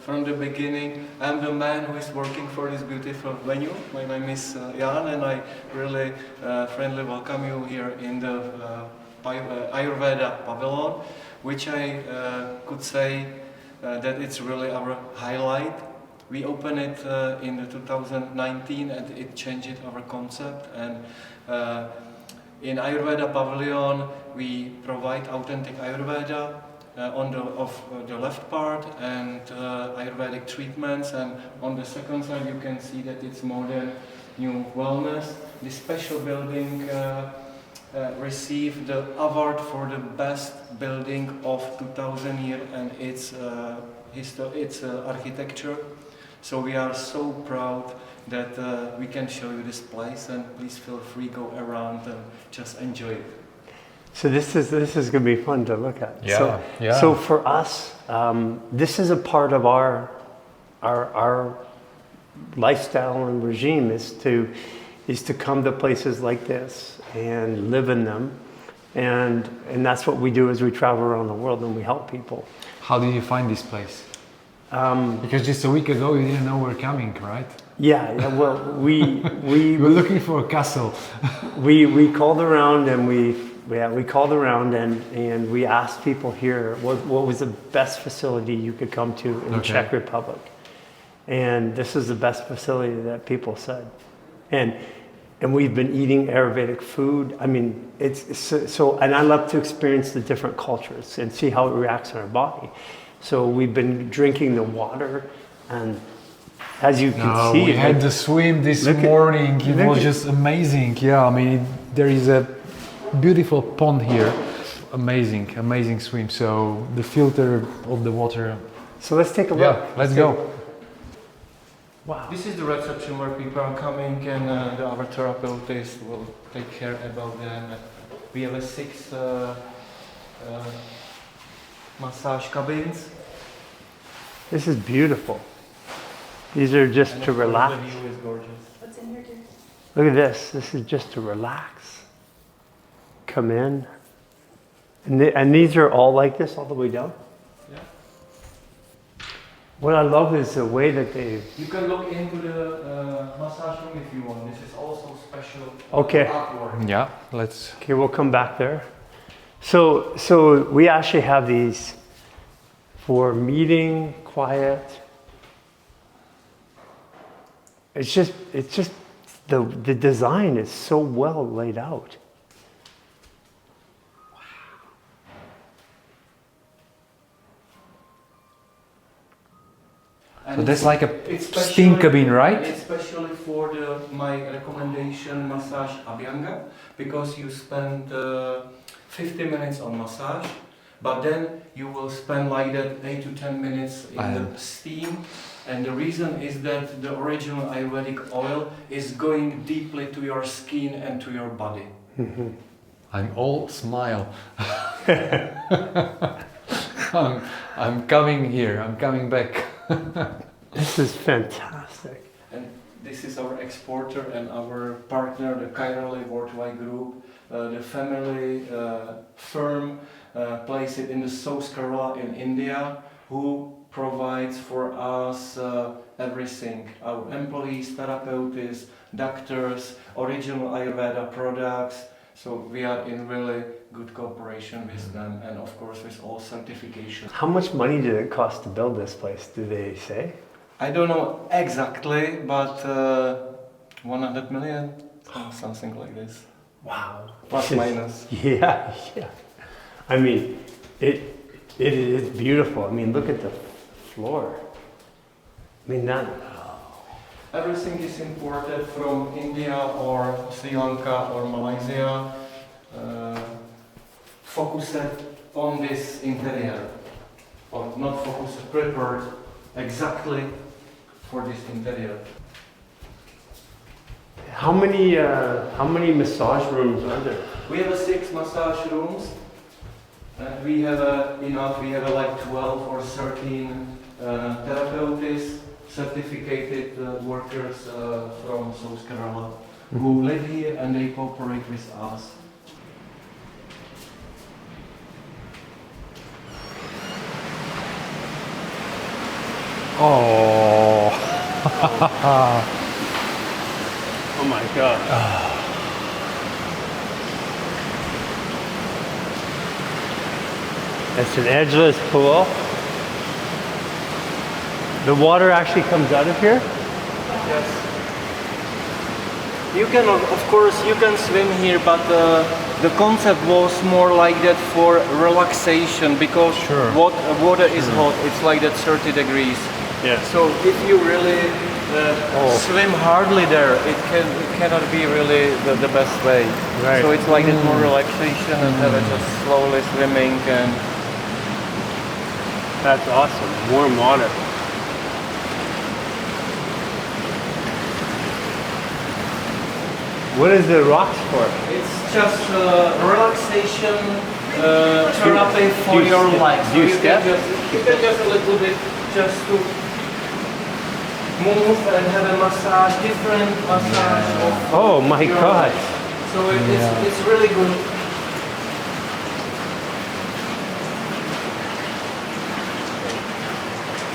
from the beginning. I'm the man who is working for this beautiful venue. My name is Jan, and I really friendly welcome you here in the Ayurveda pavilion, which I could say that it's really our highlight. We opened it in the 2019 and it changed our concept. And in Ayurveda Pavilion, we provide authentic Ayurveda on the left part and Ayurvedic treatments. And on the second side, you can see that it's modern new wellness. This special building received the award for the best building of 2000 year and its architecture. So we are so proud that we can show you this place, and please feel free go around and just enjoy it. So this is going to be fun to look at. Yeah, yeah. So for us, this is a part of our lifestyle and regime is to come to places like this and live in them, and that's what we do as we travel around the world and we help people. How did you find this place? Because just a week ago you didn't know we're coming, right? Yeah. Well, we were looking for a castle. we called around and we called around and we asked people here what was the best facility you could come to in the Czech Republic, and this is the best facility that people said, and we've been eating Ayurvedic food. I mean, it's so, and I love to experience the different cultures and see how it reacts in our body. So we've been drinking the water, and as you can see, we had the swim this morning. It was just amazing. Yeah, I mean, there is a beautiful pond here. Amazing swim. So the filter of the water. So let's take a look. Yeah, let's go. Wow. This is the reception where people are coming, and our therapist will take care about them. We have 6 massage cabins. This is beautiful. These are just to relax. The view is gorgeous. What's in here, dear? Look at this. This is just to relax. Come in. And these are all like this all the way down? Yeah. What I love is the way that they... You can look into the massage room if you want. This is also special artwork. Yeah, let's... Okay, we'll come back there. So we actually have these for meeting, quiet. It's just the design is so well laid out. So that's like a steam cabin, right? Especially for my recommendation massage Abhyanga, because you spend 50 minutes on massage, but then you will spend like that 8 to 10 minutes in the steam. And the reason is that the original Ayurvedic oil is going deeply to your skin and to your body. Mm-hmm. I'm all smile. I'm coming here. I'm coming back. This is fantastic. And this is our exporter and our partner, the Kairali Worldwide Group. The family firm placed it in the South Kerala in India, who provides for us everything. Our employees, therapeutics, doctors, original Ayurveda products. So we are in really good cooperation with them, and of course with all certifications. How much money did it cost to build this place, do they say? I don't know exactly, but 100 million, something like this. Wow. Plus minus. Yeah. I mean, it is beautiful. I mean, look at the floor. I mean, that... Everything is imported from India or Sri Lanka or Malaysia, focused on this interior, or not focused, prepared exactly for this interior. How many massage rooms are there? We have 6 massage rooms, and we have enough. We have like 12 or 13 therapeutics, certificated workers from South Kerala who live here and they cooperate with us. Oh. Oh my God. It's an edgeless pool. The water actually comes out of here? Yes. You can, of course, you can swim here, but the concept was more like that for relaxation, because water is hot. It's like that 30 degrees. Yeah. So if you really swim hardly there, it cannot be really the best way. Right. So it's like that more relaxation and have it just slowly swimming and. That's awesome. Warm water. What is the rocks for? It's just relaxation therapy for your legs. Do you step? You can just a little bit just to move and have a massage, different massage. Of Oh my your God. legs. So it's really good.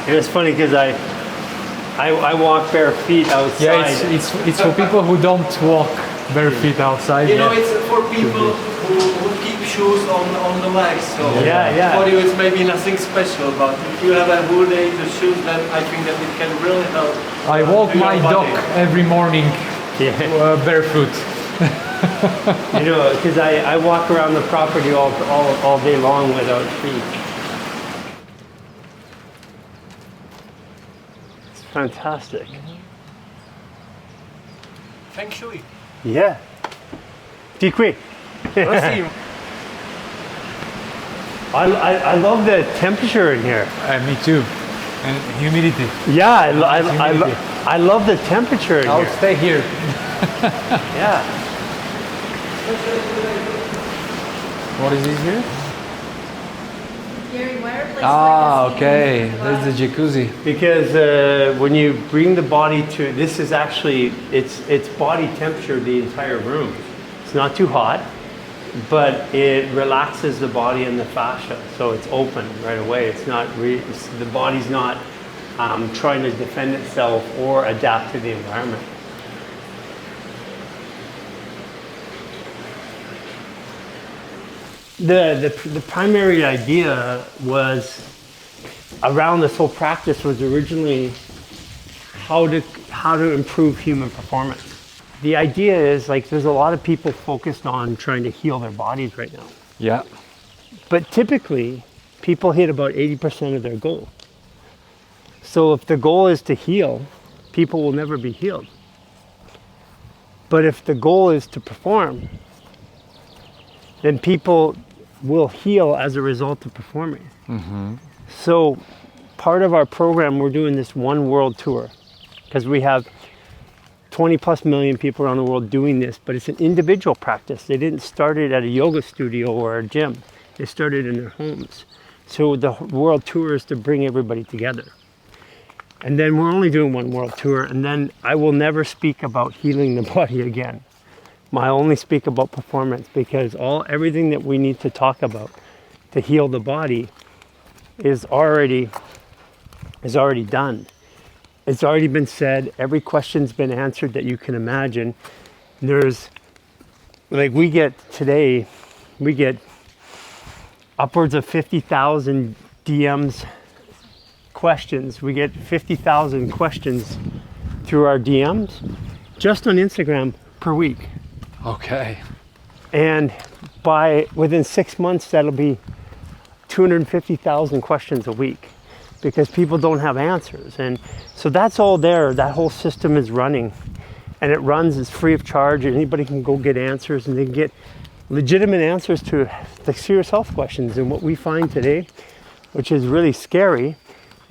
It's funny because I walk bare feet outside. Yeah, it's for people who don't walk bare feet outside. You know, it's for people who keep shoes on the legs. So Yeah. for you it's maybe nothing special, but if you have a whole day to shoes, then I think that it can really help. I walk to your my body. dog every morning barefoot. You know, because I walk around the property all day long without feet. It's fantastic. Feng Shui. Yeah. Dikwi. I love the temperature in here. Me too. And humidity. Yeah, I love the temperature in I'll here. stay here. Yeah. What is this here? Garry, why are places Ah, like this okay. needed? That's the jacuzzi. Because when you bring the body to, this is actually, it's body temperature, the entire room. It's not too hot, but it relaxes the body and the fascia. So it's open right away. It's not, the body's not trying to defend itself or adapt to the environment. The primary idea was around this whole practice was originally how to improve human performance. The idea is like there's a lot of people focused on trying to heal their bodies right now. Yeah. But typically people hit about 80% of their goal. So if the goal is to heal, people will never be healed. But if the goal is to perform, then people will heal as a result of performing. So part of our program, we're doing this one world tour because we have 20 plus million people around the world doing this, but it's an individual practice. They didn't start it at a yoga studio or a gym. They started in their homes. So the world tour is to bring everybody together. And then we're only doing one world tour, and then I will never speak about healing the body again. I only speak about performance because everything that we need to talk about to heal the body is already done. It's already been said. Every question's been answered that you can imagine. There's like we get upwards of 50,000 DMs questions. We get 50,000 questions through our DMs just on Instagram per week. Okay. And within 6 months, that'll be 250,000 questions a week because people don't have answers. And so that's all there. That whole system is running, and it runs, it's free of charge. Anybody can go get answers, and they can get legitimate answers to the serious health questions. And what we find today, which is really scary,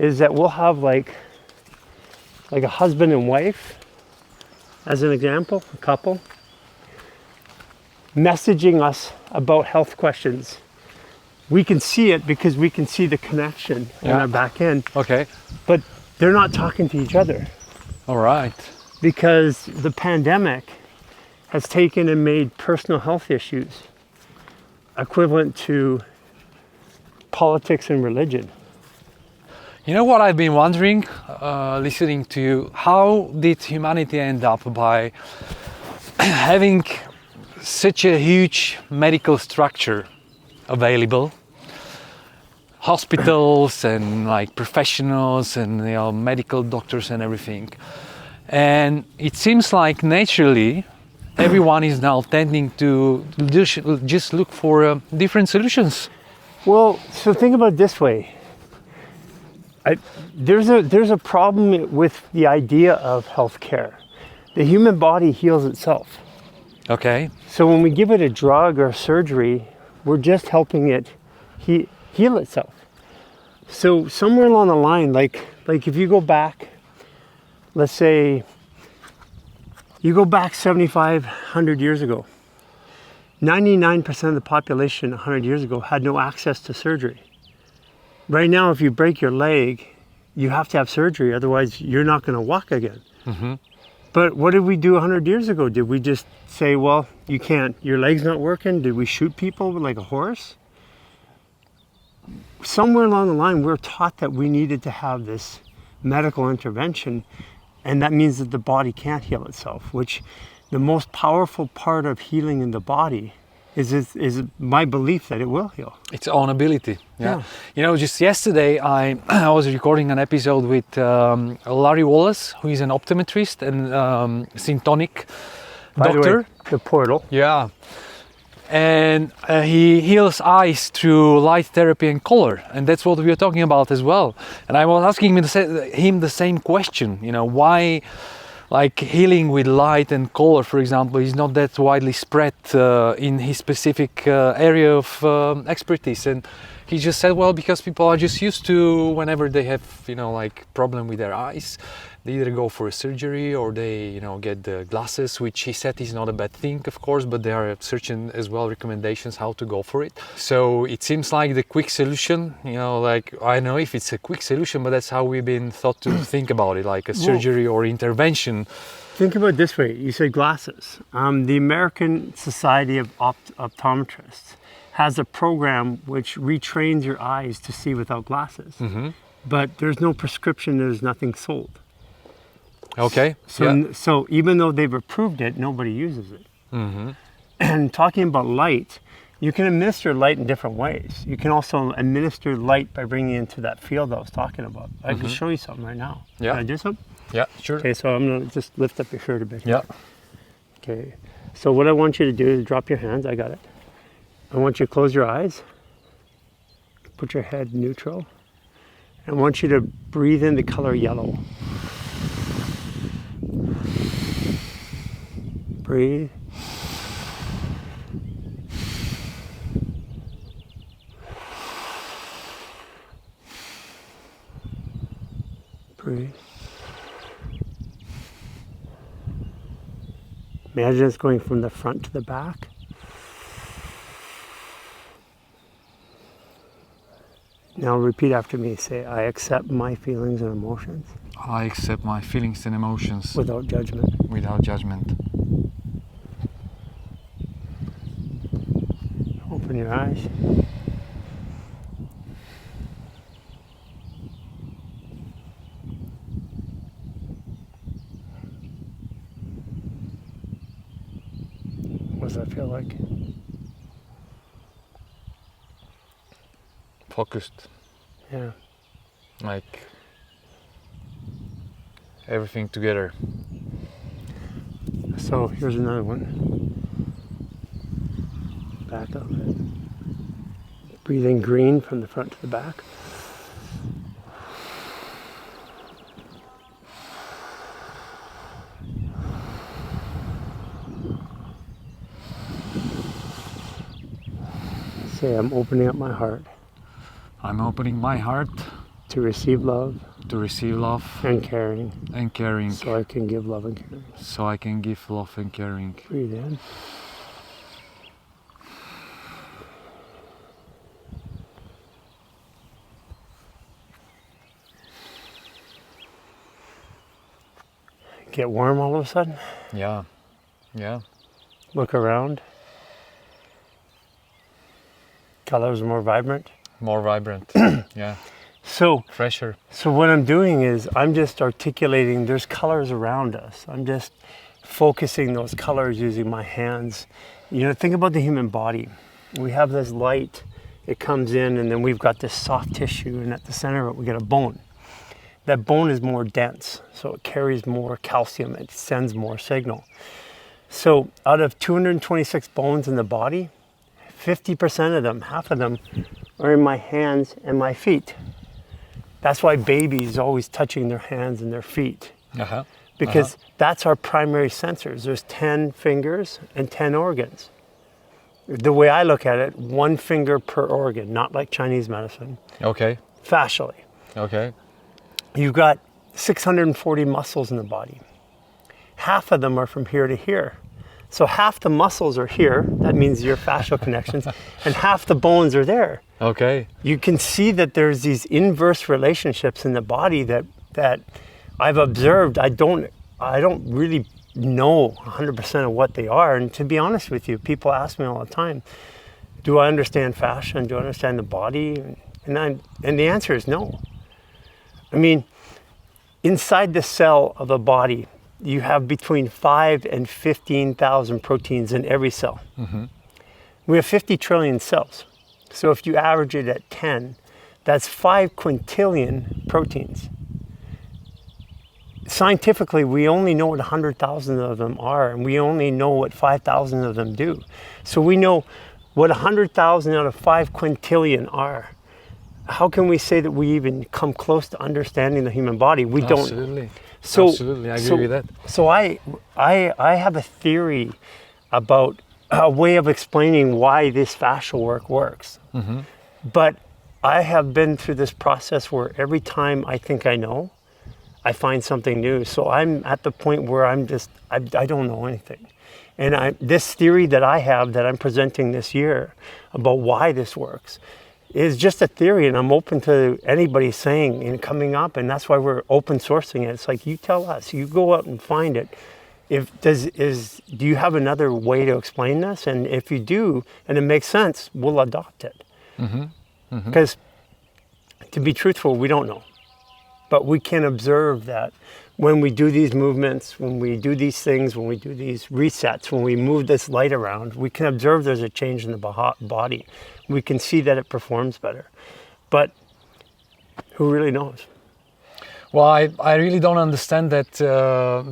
is that we'll have like a husband and wife, as an example, a couple, messaging us about health questions. We can see it because we can see the connection in our back end, Okay. but they're not talking to each other All right. because the pandemic has taken and made personal health issues equivalent to politics and religion. You know what I've been wondering, listening to you, how did humanity end up by having such a huge medical structure available, hospitals and like professionals and medical doctors and everything, and it seems like naturally everyone is now tending to just look for different solutions. Well, so think about it this way. There's a problem with the idea of healthcare. The human body heals itself. Okay. So when we give it a drug or surgery, we're just helping it heal itself. So somewhere along the line, like if you go back, let's say you go back 7,500 years ago, 99% of the population 100 years ago had no access to surgery. Right now, if you break your leg, you have to have surgery, otherwise you're not going to walk again. Mm-hmm. But what did we do 100 years ago? Did we just say, well, you can't, your leg's not working? Did we shoot people like a horse? Somewhere along the line, we're taught that we needed to have this medical intervention, and that means that the body can't heal itself, which the most powerful part of healing in the body is my belief that it will heal. Its own ability. Yeah. You know, just yesterday I was recording an episode with Larry Wallace, who is an optometrist and syntonic By the way, doctor. the portal. Yeah. And he heals eyes through light therapy and color, and that's what we were talking about as well. And I was asking him the same question, you know, why like healing with light and color, for example, is not that widely spread in his specific area of expertise. And he just said, well, because people are just used to, whenever they have, you know, like problem with their eyes, they either go for a surgery or they, you know, get the glasses, which he said is not a bad thing, of course, but there are certain as well recommendations how to go for it. So it seems like the quick solution, you know, like, I don't know if it's a quick solution, but that's how we've been taught to think about it, like a surgery or intervention. Think about it this way. You said glasses. The American Society of Optometrists has a program which retrains your eyes to see without glasses. Mm-hmm. But there's no prescription, there's nothing sold. Okay. So even though they've approved it, nobody uses it. Mm-hmm. And talking about light, you can administer light in different ways. You can also administer light by bringing it into that field I was talking about. I can show you something right now. Yeah. Can I do something? Yeah, sure. Okay, so I'm going to just lift up your shirt a bit. Yeah. Okay, so what I want you to do is drop your hands. I got it. I want you to close your eyes. Put your head neutral. I want you to breathe in the color yellow. Breathe. Breathe. Imagine it's going from the front to the back. Now repeat after me. Say, I accept my feelings and emotions. I accept my feelings and emotions without judgment. without judgment. Open your eyes. What does that feel like? Focused. Yeah. Like everything together. So here's another one. Back up. Breathe in green from the front to the back. Say, I'm opening up my heart. I'm opening my heart to receive love and caring, so I can give love and caring. So I can give love and caring. Breathe in. Get warm all of a sudden. Yeah. Look around. Colors are more vibrant. More vibrant. Yeah. So fresher. So what I'm doing is I'm just articulating there's colors around us. I'm just focusing those colors using my hands. You know, think about the human body. We have this light, it comes in, and then we've got this soft tissue, and at the center of it we get a bone. That bone is more dense, so it carries more calcium, it sends more signal. So out of 226 bones in the body, 50% of them, half of them, are in my hands and my feet. That's why babies always touching their hands and their feet. Because that's our primary sensors. There's 10 fingers and 10 organs. The way I look at it, 1 finger per organ, not like Chinese medicine. Okay. Fascially. Okay. You've got 640 muscles in the body. Half of them are from here to here. So half the muscles are here, that means your fascial connections, and half the bones are there. Okay. You can see that there's these inverse relationships in the body that I've observed. I don't really know 100% of what they are. And to be honest with you, people ask me all the time, do I understand fascia and do I understand the body? And the answer is no. I mean, inside the cell of a body, you have between 5 and 15,000 proteins in every cell. Mm-hmm. We have 50 trillion cells. So if you average it at 10, that's 5 quintillion proteins. Scientifically, we only know what 100,000 of them are, and we only know what 5,000 of them do. So we know what 100,000 out of 5 quintillion are. How can we say that we even come close to understanding the human body? We don't. Absolutely. So, Absolutely, I agree with that. So I have a theory about a way of explaining why this fascial work works. Mm-hmm. But I have been through this process where every time I think I know, I find something new. So I'm at the point where I don't know anything. And this theory that I have that I'm presenting this year about why this works is just a theory, and I'm open to anybody saying and coming up, and that's why we're open sourcing it. It's like, you tell us, you go out and find it. Do you have another way to explain this? And if you do, and it makes sense, we'll adopt it. Because to be truthful, we don't know. But we can observe that when we do these movements, when we do these things, when we do these resets, when we move this light around, we can observe there's a change in the body. We can see that it performs better. But who really knows? Well, I really don't understand that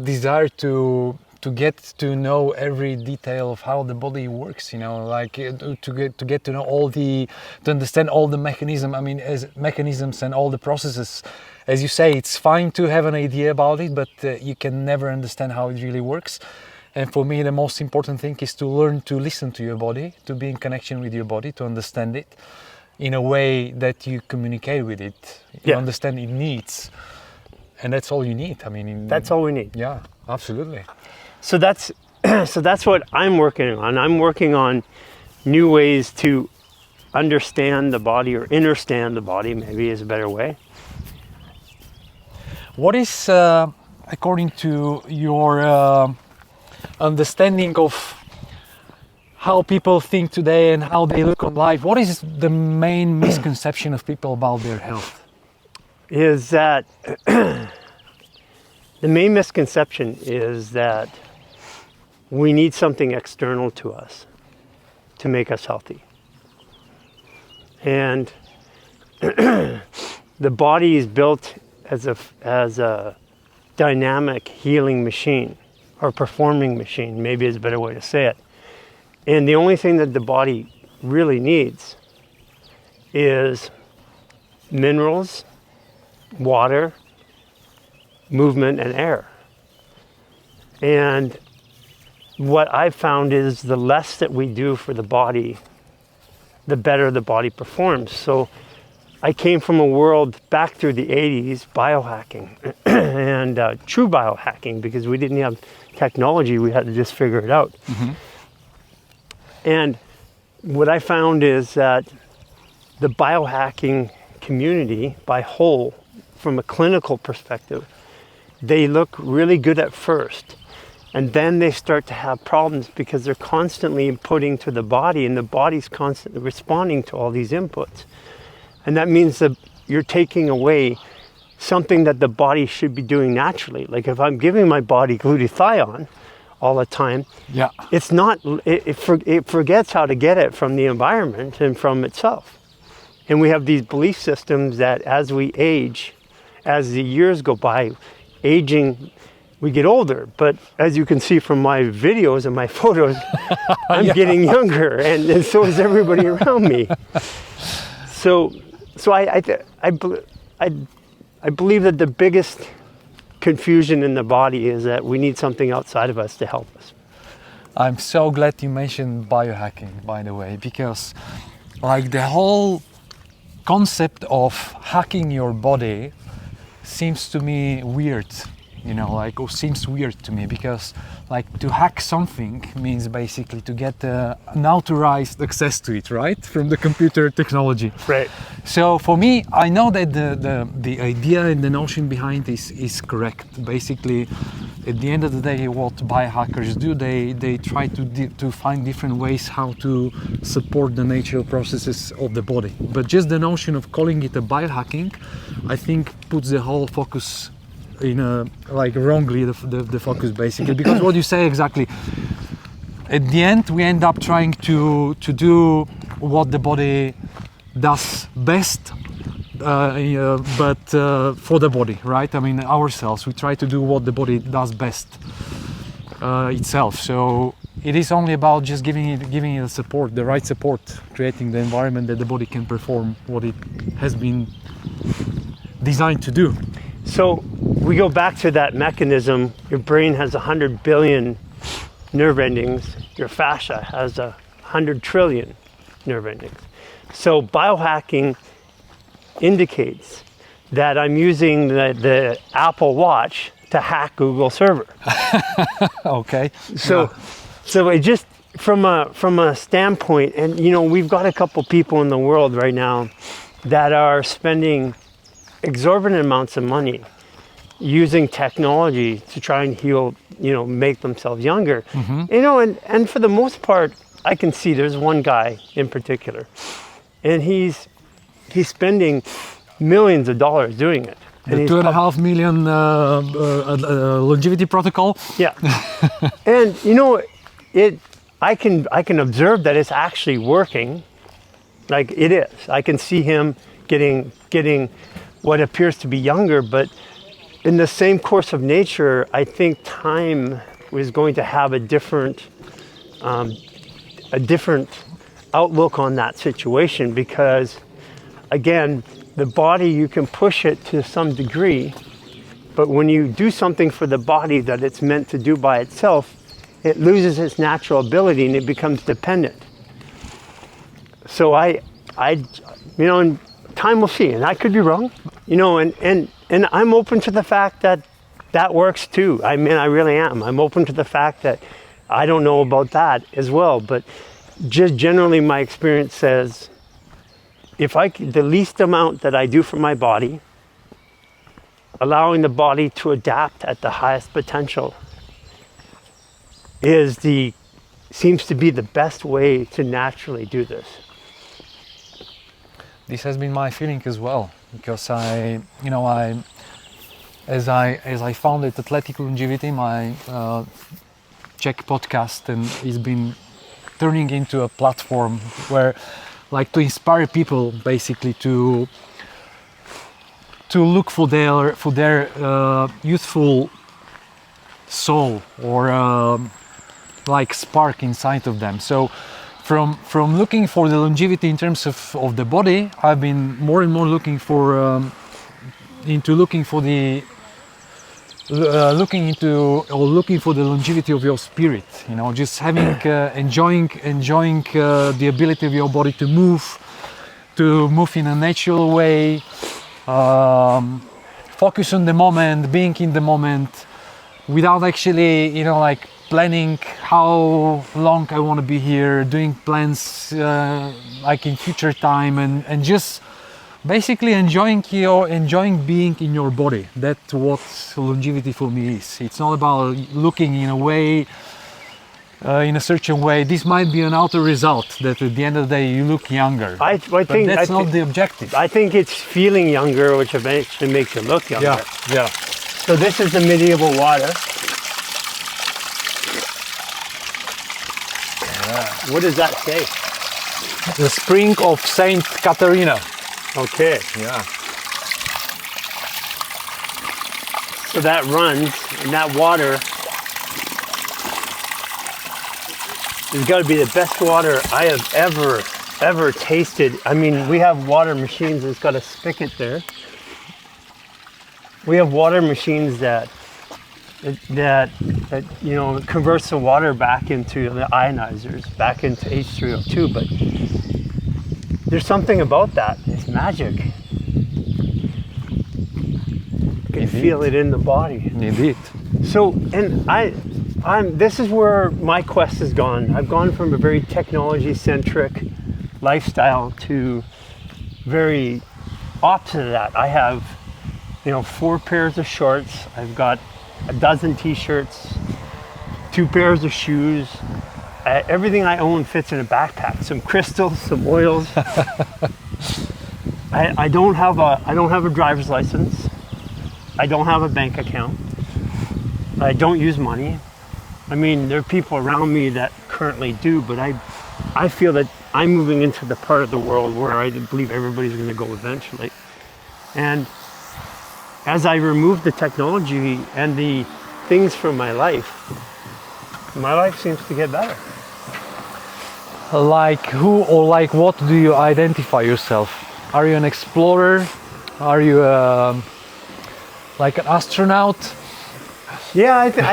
desire to get to know every detail of how the body works, you know, like to get to know to understand all the mechanisms and all the processes. As you say, it's fine to have an idea about it, but you can never understand how it really works. And for me, the most important thing is to learn to listen to your body, to be in connection with your body, to understand it in a way that you communicate with it, you understand its needs. And that's all you need. I mean, that's all we need. Yeah, absolutely. So that's what I'm working on. I'm working on new ways to understand the body, or understand the body, maybe is a better way. What is, according to your understanding of how people think today and how they look on life, what is the main misconception of people about their health? Is that the main misconception is that we need something external to us to make us healthy. And the body is built as a dynamic healing machine, or performing machine, maybe is a better way to say it. And the only thing that the body really needs is minerals, water, movement, and air. And what I've found is the less that we do for the body, the better the body performs. So I came from a world back through the 80s, biohacking, and true biohacking, because we didn't have technology, we had to just figure it out. Mm-hmm. And what I found is that the biohacking community, by whole, from a clinical perspective, they look really good at first. And then they start to have problems because they're constantly inputting to the body, and the body's constantly responding to all these inputs. And that means that you're taking away something that the body should be doing naturally. Like if I'm giving my body glutathione all the time, it's not, it forgets how to get it from the environment and from itself. And we have these belief systems that as we age, as the years go by, aging, we get older. But as you can see from my videos and my photos, I'm getting younger, and so is everybody around me. So I believe that the biggest confusion in the body is that we need something outside of us to help us. I'm so glad you mentioned biohacking, by the way, because like the whole concept of hacking your body seems to me weird. you know, like, or seems weird to me, because like to hack something means basically to get an authorized access to it, right, from the computer technology. Right. So for me, I know that the idea and the notion behind this is correct. Basically, at the end of the day, what biohackers do, they try to find different ways how to support the natural processes of the body. But just the notion of calling it a biohacking, I think puts the whole focus in a, like, wrongly the focus, basically, because what you say exactly, at the end we end up trying to do what the body does best, but for the body, right? I mean, ourselves, we try to do what the body does best itself. So it is only about just giving it support, the right support, creating the environment that the body can perform what it has been designed to do. So we go back to that mechanism. Your brain has 100 billion nerve endings. Your fascia has 100 trillion nerve endings. So biohacking indicates that I'm using the Apple Watch to hack Google server. Okay. So it just, from a standpoint, and you know, we've got a couple people in the world right now that are spending exorbitant amounts of money using technology to try and heal, you know, make themselves younger. You know, and for the most part, I can see there's one guy in particular, and he's spending millions of dollars doing it. And The 2.5 million longevity protocol. Yeah. And you know, I can observe that it's actually working. Like, it is. I can see him getting what appears to be younger, but in the same course of nature, I think time was going to have a different outlook on that situation, because again, the body, you can push it to some degree, but when you do something for the body that it's meant to do by itself, it loses its natural ability and it becomes dependent. So I you know, and time will see, and I could be wrong, you know, and I'm open to the fact that that works too. I mean, I really am. I'm open to the fact that I don't know about that as well, but just generally my experience says, if the least amount that I do for my body, allowing the body to adapt at the highest potential, seems to be the best way to naturally do this. This has been my feeling as well, because as I founded Athletic Longevity, my Czech podcast, and it's been turning into a platform where, like, to inspire people basically to look for their youthful soul, or like spark inside of them. So from looking for the longevity in terms of the body, I've been more and more looking for the longevity of your spirit. You know, just having enjoying the ability of your body to move in a natural way, focus on the moment, being in the moment, without actually, you know, like, planning how long I want to be here, doing plans like in future time, and just basically enjoying being in your body. That's what longevity for me is. It's not about looking in a way, in a certain way. This might be an outer result that at the end of the day you look younger. I think that's not the objective. I think it's feeling younger, which eventually makes you look younger. Yeah. So this is the medieval water. What does that say? The spring of Saint Catharina. Okay. Yeah. So that runs, and that water has got to be the best water I have ever tasted. I mean, we have water machines. It's got a spigot there. We have water machines that you know, converts the water back into the ionizers, back into H3O2, but there's something about that. It's magic. can feel it in the body. Indeed. So, and this is where my quest has gone. I've gone from a very technology-centric lifestyle to very opposite of that. I have, 4 pairs of shorts. I've got a dozen t-shirts, 2 pairs of shoes. Everything I own fits in a backpack. Some crystals, some oils. I don't have a driver's license. I don't have a bank account. I don't use money. I mean, there are people around me that currently do, but I feel that I'm moving into the part of the world where I believe everybody's going to go eventually. And as I remove the technology and the things from my life seems to get better. Like who or like what do you identify yourself? Are you an explorer? Are you like an astronaut? Yeah, I think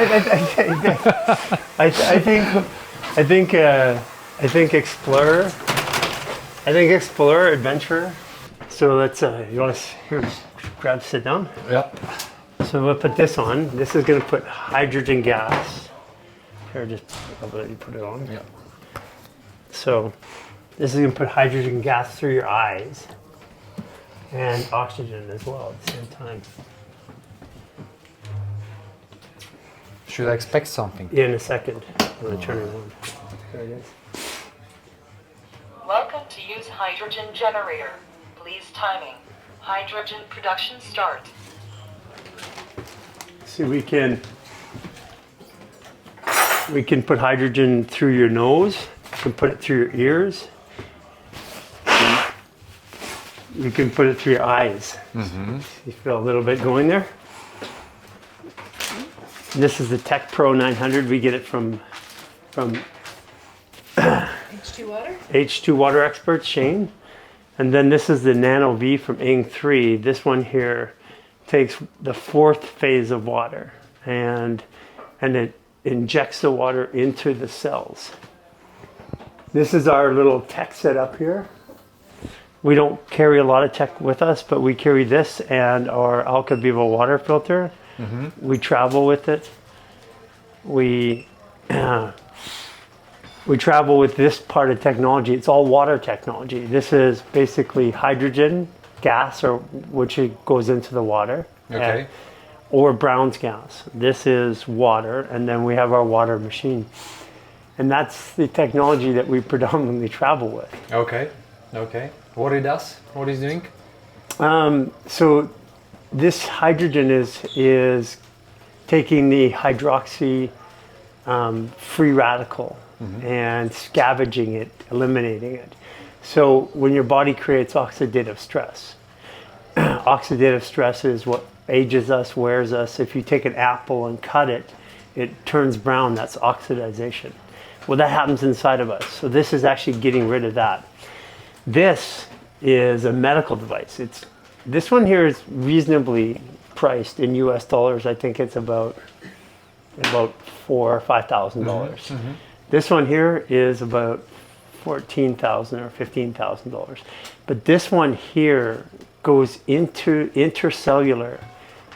explorer. I think explorer, adventurer. So let's. You want to grab, sit down? Yeah. So we'll put this on. This is going to put hydrogen gas. Here, I'll let you put it on. Yeah. So this is going to put hydrogen gas through your eyes and oxygen as well at the same time. Should I expect something? Yeah, in a second. I'm going to turn it on. There it is. Welcome to use hydrogen generator. Please timing. Hydrogen production start. See, we can put hydrogen through your nose. You can put it through your ears. You can put it through your eyes. Mm-hmm. You feel a little bit going there. This is the Tech Pro 900. We get it from H2 water? H2 Water Expert, Shane. And then this is the Nano V from Ing 3. This one here takes the 4th phase of water and it injects the water into the cells. This is our little tech setup here. We don't carry a lot of tech with us, but we carry this and our Alka Viva water filter. Mm-hmm. We travel with it. We travel with this part of technology. It's all water technology. This is basically hydrogen gas, which goes into the water. Okay. Or Brown's gas. This is water, and then we have our water machine. And that's the technology that we predominantly travel with. Okay. Okay. What it does? What it's doing? So this hydrogen is taking the hydroxy free radical and scavenging it, eliminating it. So when your body creates oxidative stress, oxidative stress is what ages us, wears us. If you take an apple and cut it, it turns brown. That's oxidization. Well, that happens inside of us. So this is actually getting rid of that. This is a medical device. This one here is reasonably priced in US dollars. I think it's about $4,000 or $5,000. Mm-hmm. This one here is about $14,000 or $15,000. But this one here goes into intercellular,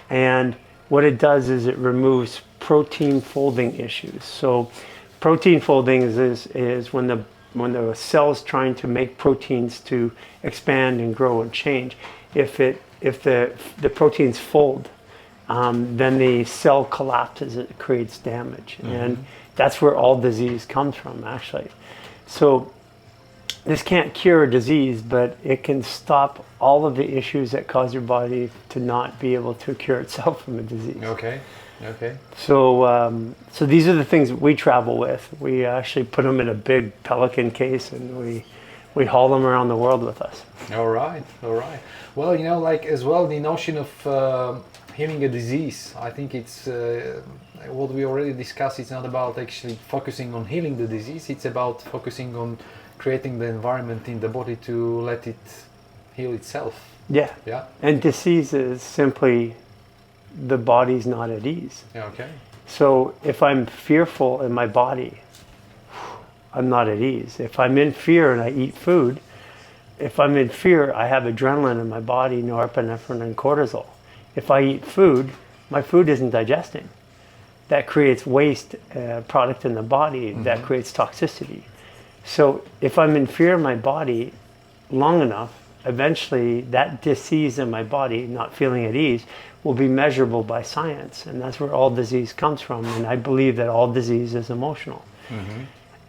and what it does is it removes protein folding issues. So protein folding is when the cell's trying to make proteins to expand and grow and change. If the proteins fold, then the cell collapses, it creates damage. Mm-hmm. And that's where all disease comes from, actually. So this can't cure a disease, but it can stop all of the issues that cause your body to not be able to cure itself from a disease. Okay. Okay. So these are the things that we travel with. We actually put them in a big Pelican case, and we haul them around the world with us. All right. All right. Well, like as well, the notion of healing a disease, I think it's what we already discussed. It's not about actually focusing on healing the disease. It's about focusing on creating the environment in the body to let it heal itself. Yeah. Yeah. And disease is simply the body's not at ease. Yeah, okay. So if I'm fearful in my body, I'm not at ease. If I'm in fear and I eat food, if I'm in fear, I have adrenaline in my body, norepinephrine and cortisol. If I eat food, my food isn't digesting. That creates waste product in the body, that creates toxicity. So if I'm in fear of my body long enough, eventually that disease in my body, not feeling at ease, will be measurable by science. And that's where all disease comes from. And I believe that all disease is emotional.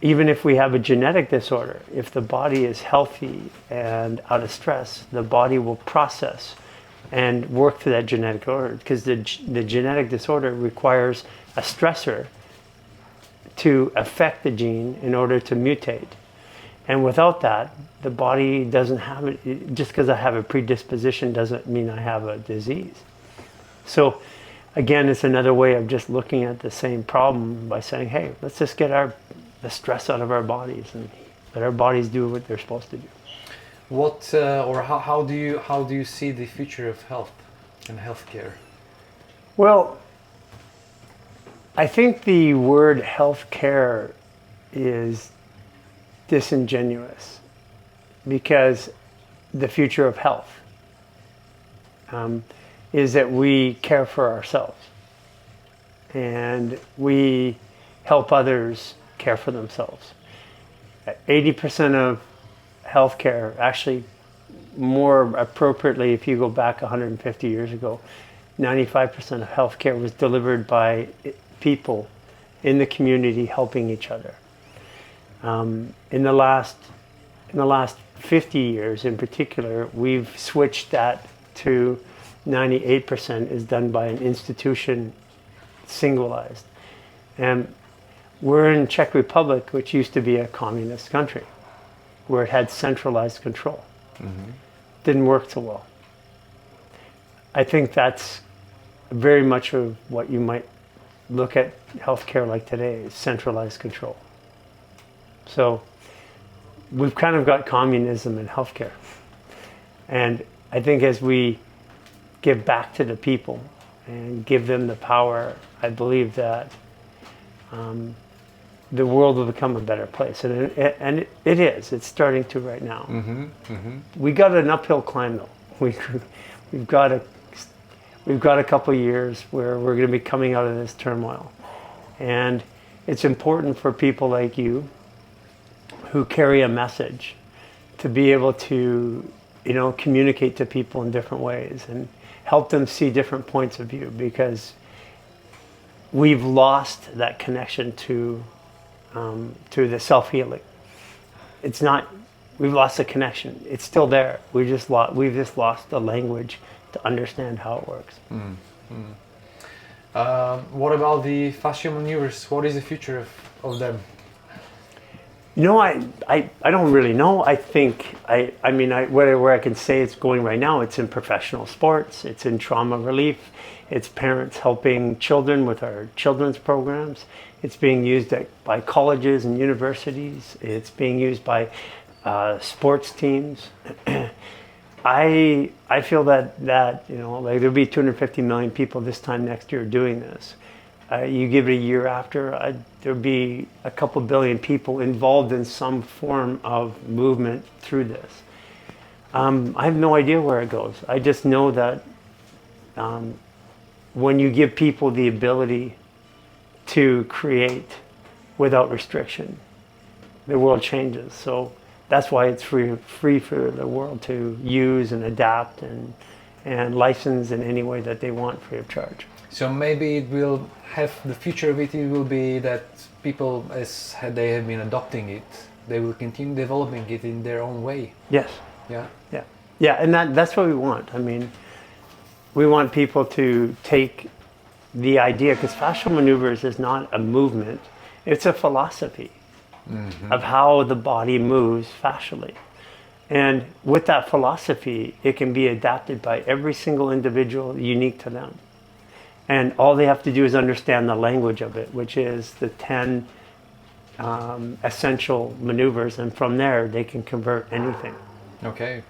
Even if we have a genetic disorder, if the body is healthy and out of stress, the body will process and work through that genetic order, because the genetic disorder requires a stressor to affect the gene in order to mutate. And without that, the body doesn't have it. Just because I have a predisposition doesn't mean I have a disease. So again, it's another way of just looking at the same problem by saying, hey, let's just get the stress out of our bodies and let our bodies do what they're supposed to do. What or how do you see the future of health and healthcare? Well, I think the word healthcare is disingenuous, because the future of health is that we care for ourselves and we help others care for themselves. 80% of healthcare, actually more appropriately if you go back 150 years ago, 95% of healthcare was delivered by people in the community helping each other. In the last 50 years in particular, we've switched that to 98% is done by an institution, singularized. And we're in Czech Republic, which used to be a communist country, where it had centralized control. Didn't work so well. I think that's very much of what you might look at healthcare like today, is centralized control. So we've kind of got communism in healthcare. And I think as we give back to the people and give them the power, I believe that the world will become a better place. And it is. It's starting to right now. We got an uphill climb though. We've got a couple of years where we're going to be coming out of this turmoil. And it's important for people like you who carry a message to be able to, communicate to people in different ways and help them see different points of view, because we've lost that connection to the self-healing. We've lost the connection. It's still there. We've just lost the language to understand how it works. What about the fascial maneuvers? What is the future of them? I don't really know. I think, where I can say it's going right now, it's in professional sports, it's in trauma relief, it's parents helping children with our children's programs, it's being used by colleges and universities, it's being used by sports teams. I feel that there'll be 250 million people this time next year doing this. You give it a year after, there'll be a couple billion people involved in some form of movement through this. I have no idea where it goes. I just know that when you give people the ability to create without restriction, the world changes. So that's why it's free for the world to use and adapt and license in any way that they want, free of charge. So maybe it will have, the future of it will be that people, as they have been adopting it, they will continue developing it in their own way. Yes. Yeah, and that's what we want. We want people to take the idea, because fascial maneuvers is not a movement, it's a philosophy of how the body moves fascially. And with that philosophy, it can be adapted by every single individual, unique to them. And all they have to do is understand the language of it, which is the 10 essential maneuvers, and from there they can convert anything. Okay.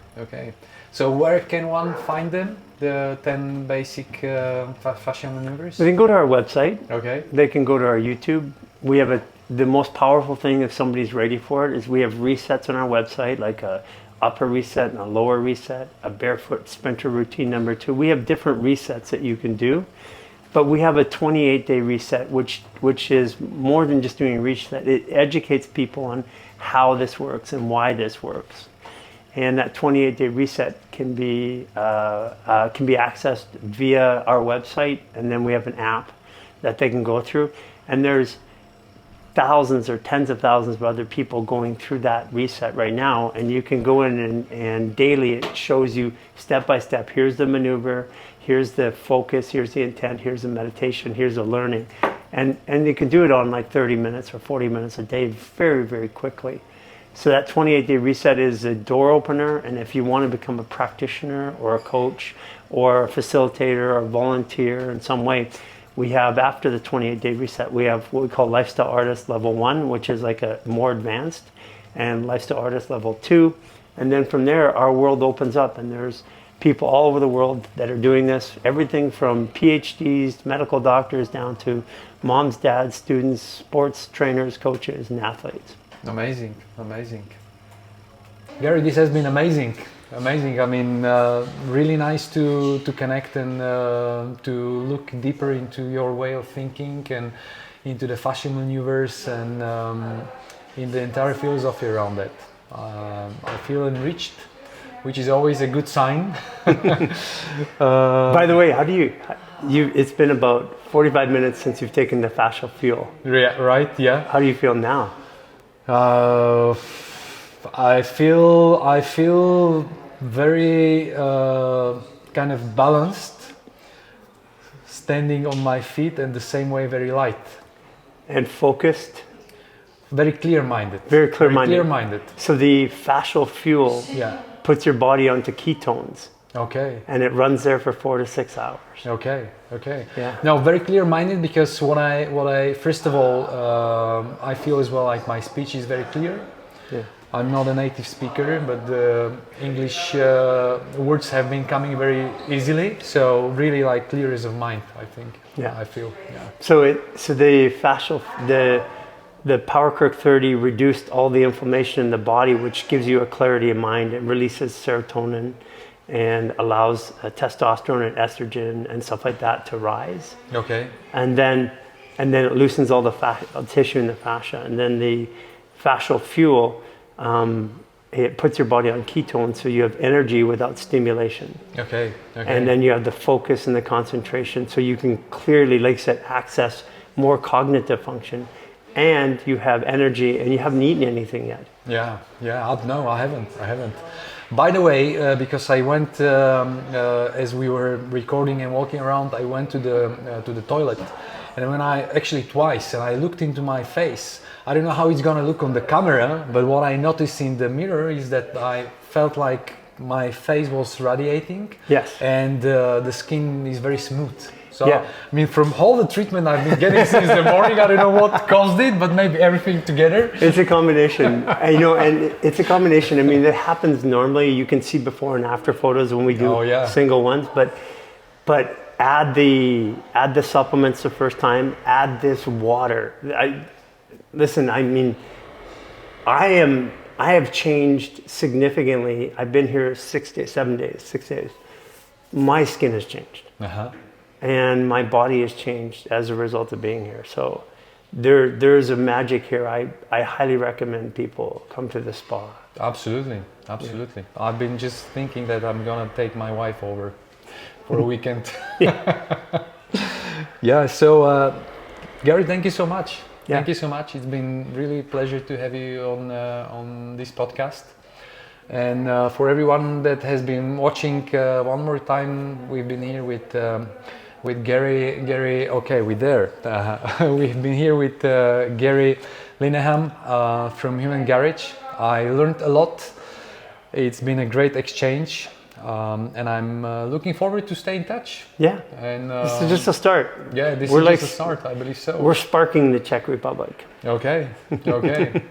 So where can one find them, the 10 basic fascial maneuvers? They can go to our website. Okay. They can go to our YouTube. We have the most powerful thing, if somebody's ready for it, is we have resets on our website, like a upper reset and a lower reset, a barefoot sprinter routine number 2. We have different resets that you can do, but we have a 28-day reset, which is more than just doing a reset. It educates people on how this works and why this works. And that 28-day reset can be accessed via our website, and then we have an app that they can go through. And there's thousands or tens of thousands of other people going through that reset right now, and you can go in and daily it shows you step by step. Here's the maneuver, here's the focus, here's the intent, here's the meditation, here's the learning, and you can do it on like 30 minutes or 40 minutes a day, very, very quickly. So that 28-day reset is a door opener, and if you want to become a practitioner or a coach or a facilitator or a volunteer in some way, we have, after the 28-day reset, we have what we call Lifestyle Artist Level 1, which is like a more advanced, and Lifestyle Artist Level 2. And then from there, our world opens up, and there's people all over the world that are doing this. Everything from PhDs, medical doctors, down to moms, dads, students, sports trainers, coaches, and athletes. Amazing, amazing. Garry, this has been amazing. Amazing. I mean, really nice to connect and to look deeper into your way of thinking and into the fascial maneuvers and in the entire philosophy around that. I feel enriched, which is always a good sign. By the way, how do you? It's been about 45 minutes since you've taken the fascial fuel. Right? Yeah. How do you feel now? I feel very kind of balanced, standing on my feet, and the same way very light. And focused? Very clear-minded. Very clear-minded. Clear-minded. So the fascial fuel puts your body onto ketones. Okay. And it runs there for 4 to 6 hours. Okay. Okay. Yeah. No, very clear-minded, because what I first of all I feel as well like my speech is very clear. Yeah. I'm not a native speaker, but the English words have been coming very easily. So really like clear as of mind, I think. Yeah. I feel. Yeah. So the fascial, the Power Kirk 30 reduced all the inflammation in the body, which gives you a clarity of mind and releases serotonin and allows testosterone and estrogen and stuff like that to rise. Okay. And then it loosens all the tissue in the fascia. And then the fascial fuel, it puts your body on ketones, so you have energy without stimulation. Okay. And then you have the focus and the concentration, so you can clearly, like I said, access more cognitive function. And you have energy, and you haven't eaten anything yet. Yeah. No, I haven't. By the way, because I went as we were recording and walking around, I went to the toilet, and when I actually twice, and I looked into my face. I don't know how it's gonna look on the camera, but what I noticed in the mirror is that I felt like my face was radiating. Yes. And the skin is very smooth. So, I mean, from all the treatment I've been getting since the morning, I don't know what caused it, but maybe everything together. It's a combination, and it's a combination. I mean, it happens normally. You can see before and after photos when we do single ones, but add the supplements the first time. Add this water. Listen, I mean, I have changed significantly. I've been here 6 days. My skin has changed. And my body has changed as a result of being here. So there's a magic here. I highly recommend people come to the spa. Absolutely. Yeah. I've been just thinking that I'm gonna take my wife over for a weekend. So Garry, thank you so much. Thank you so much. It's been really a pleasure to have you on this podcast. And for everyone that has been watching, one more time, we've been here with Garry. Okay, we're there. We've been here with Garry Lineham from Human Garage. I learned a lot. It's been a great exchange, and I'm looking forward to stay in touch. Yeah, and this is just a start. Yeah, this is just a start. I believe so. We're sparking the Czech Republic. Okay.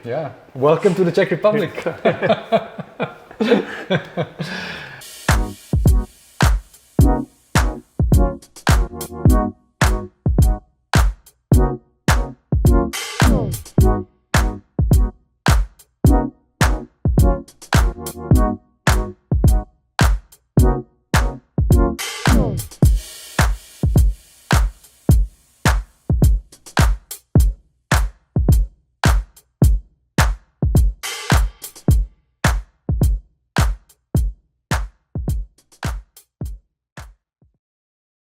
Yeah. Welcome to the Czech Republic.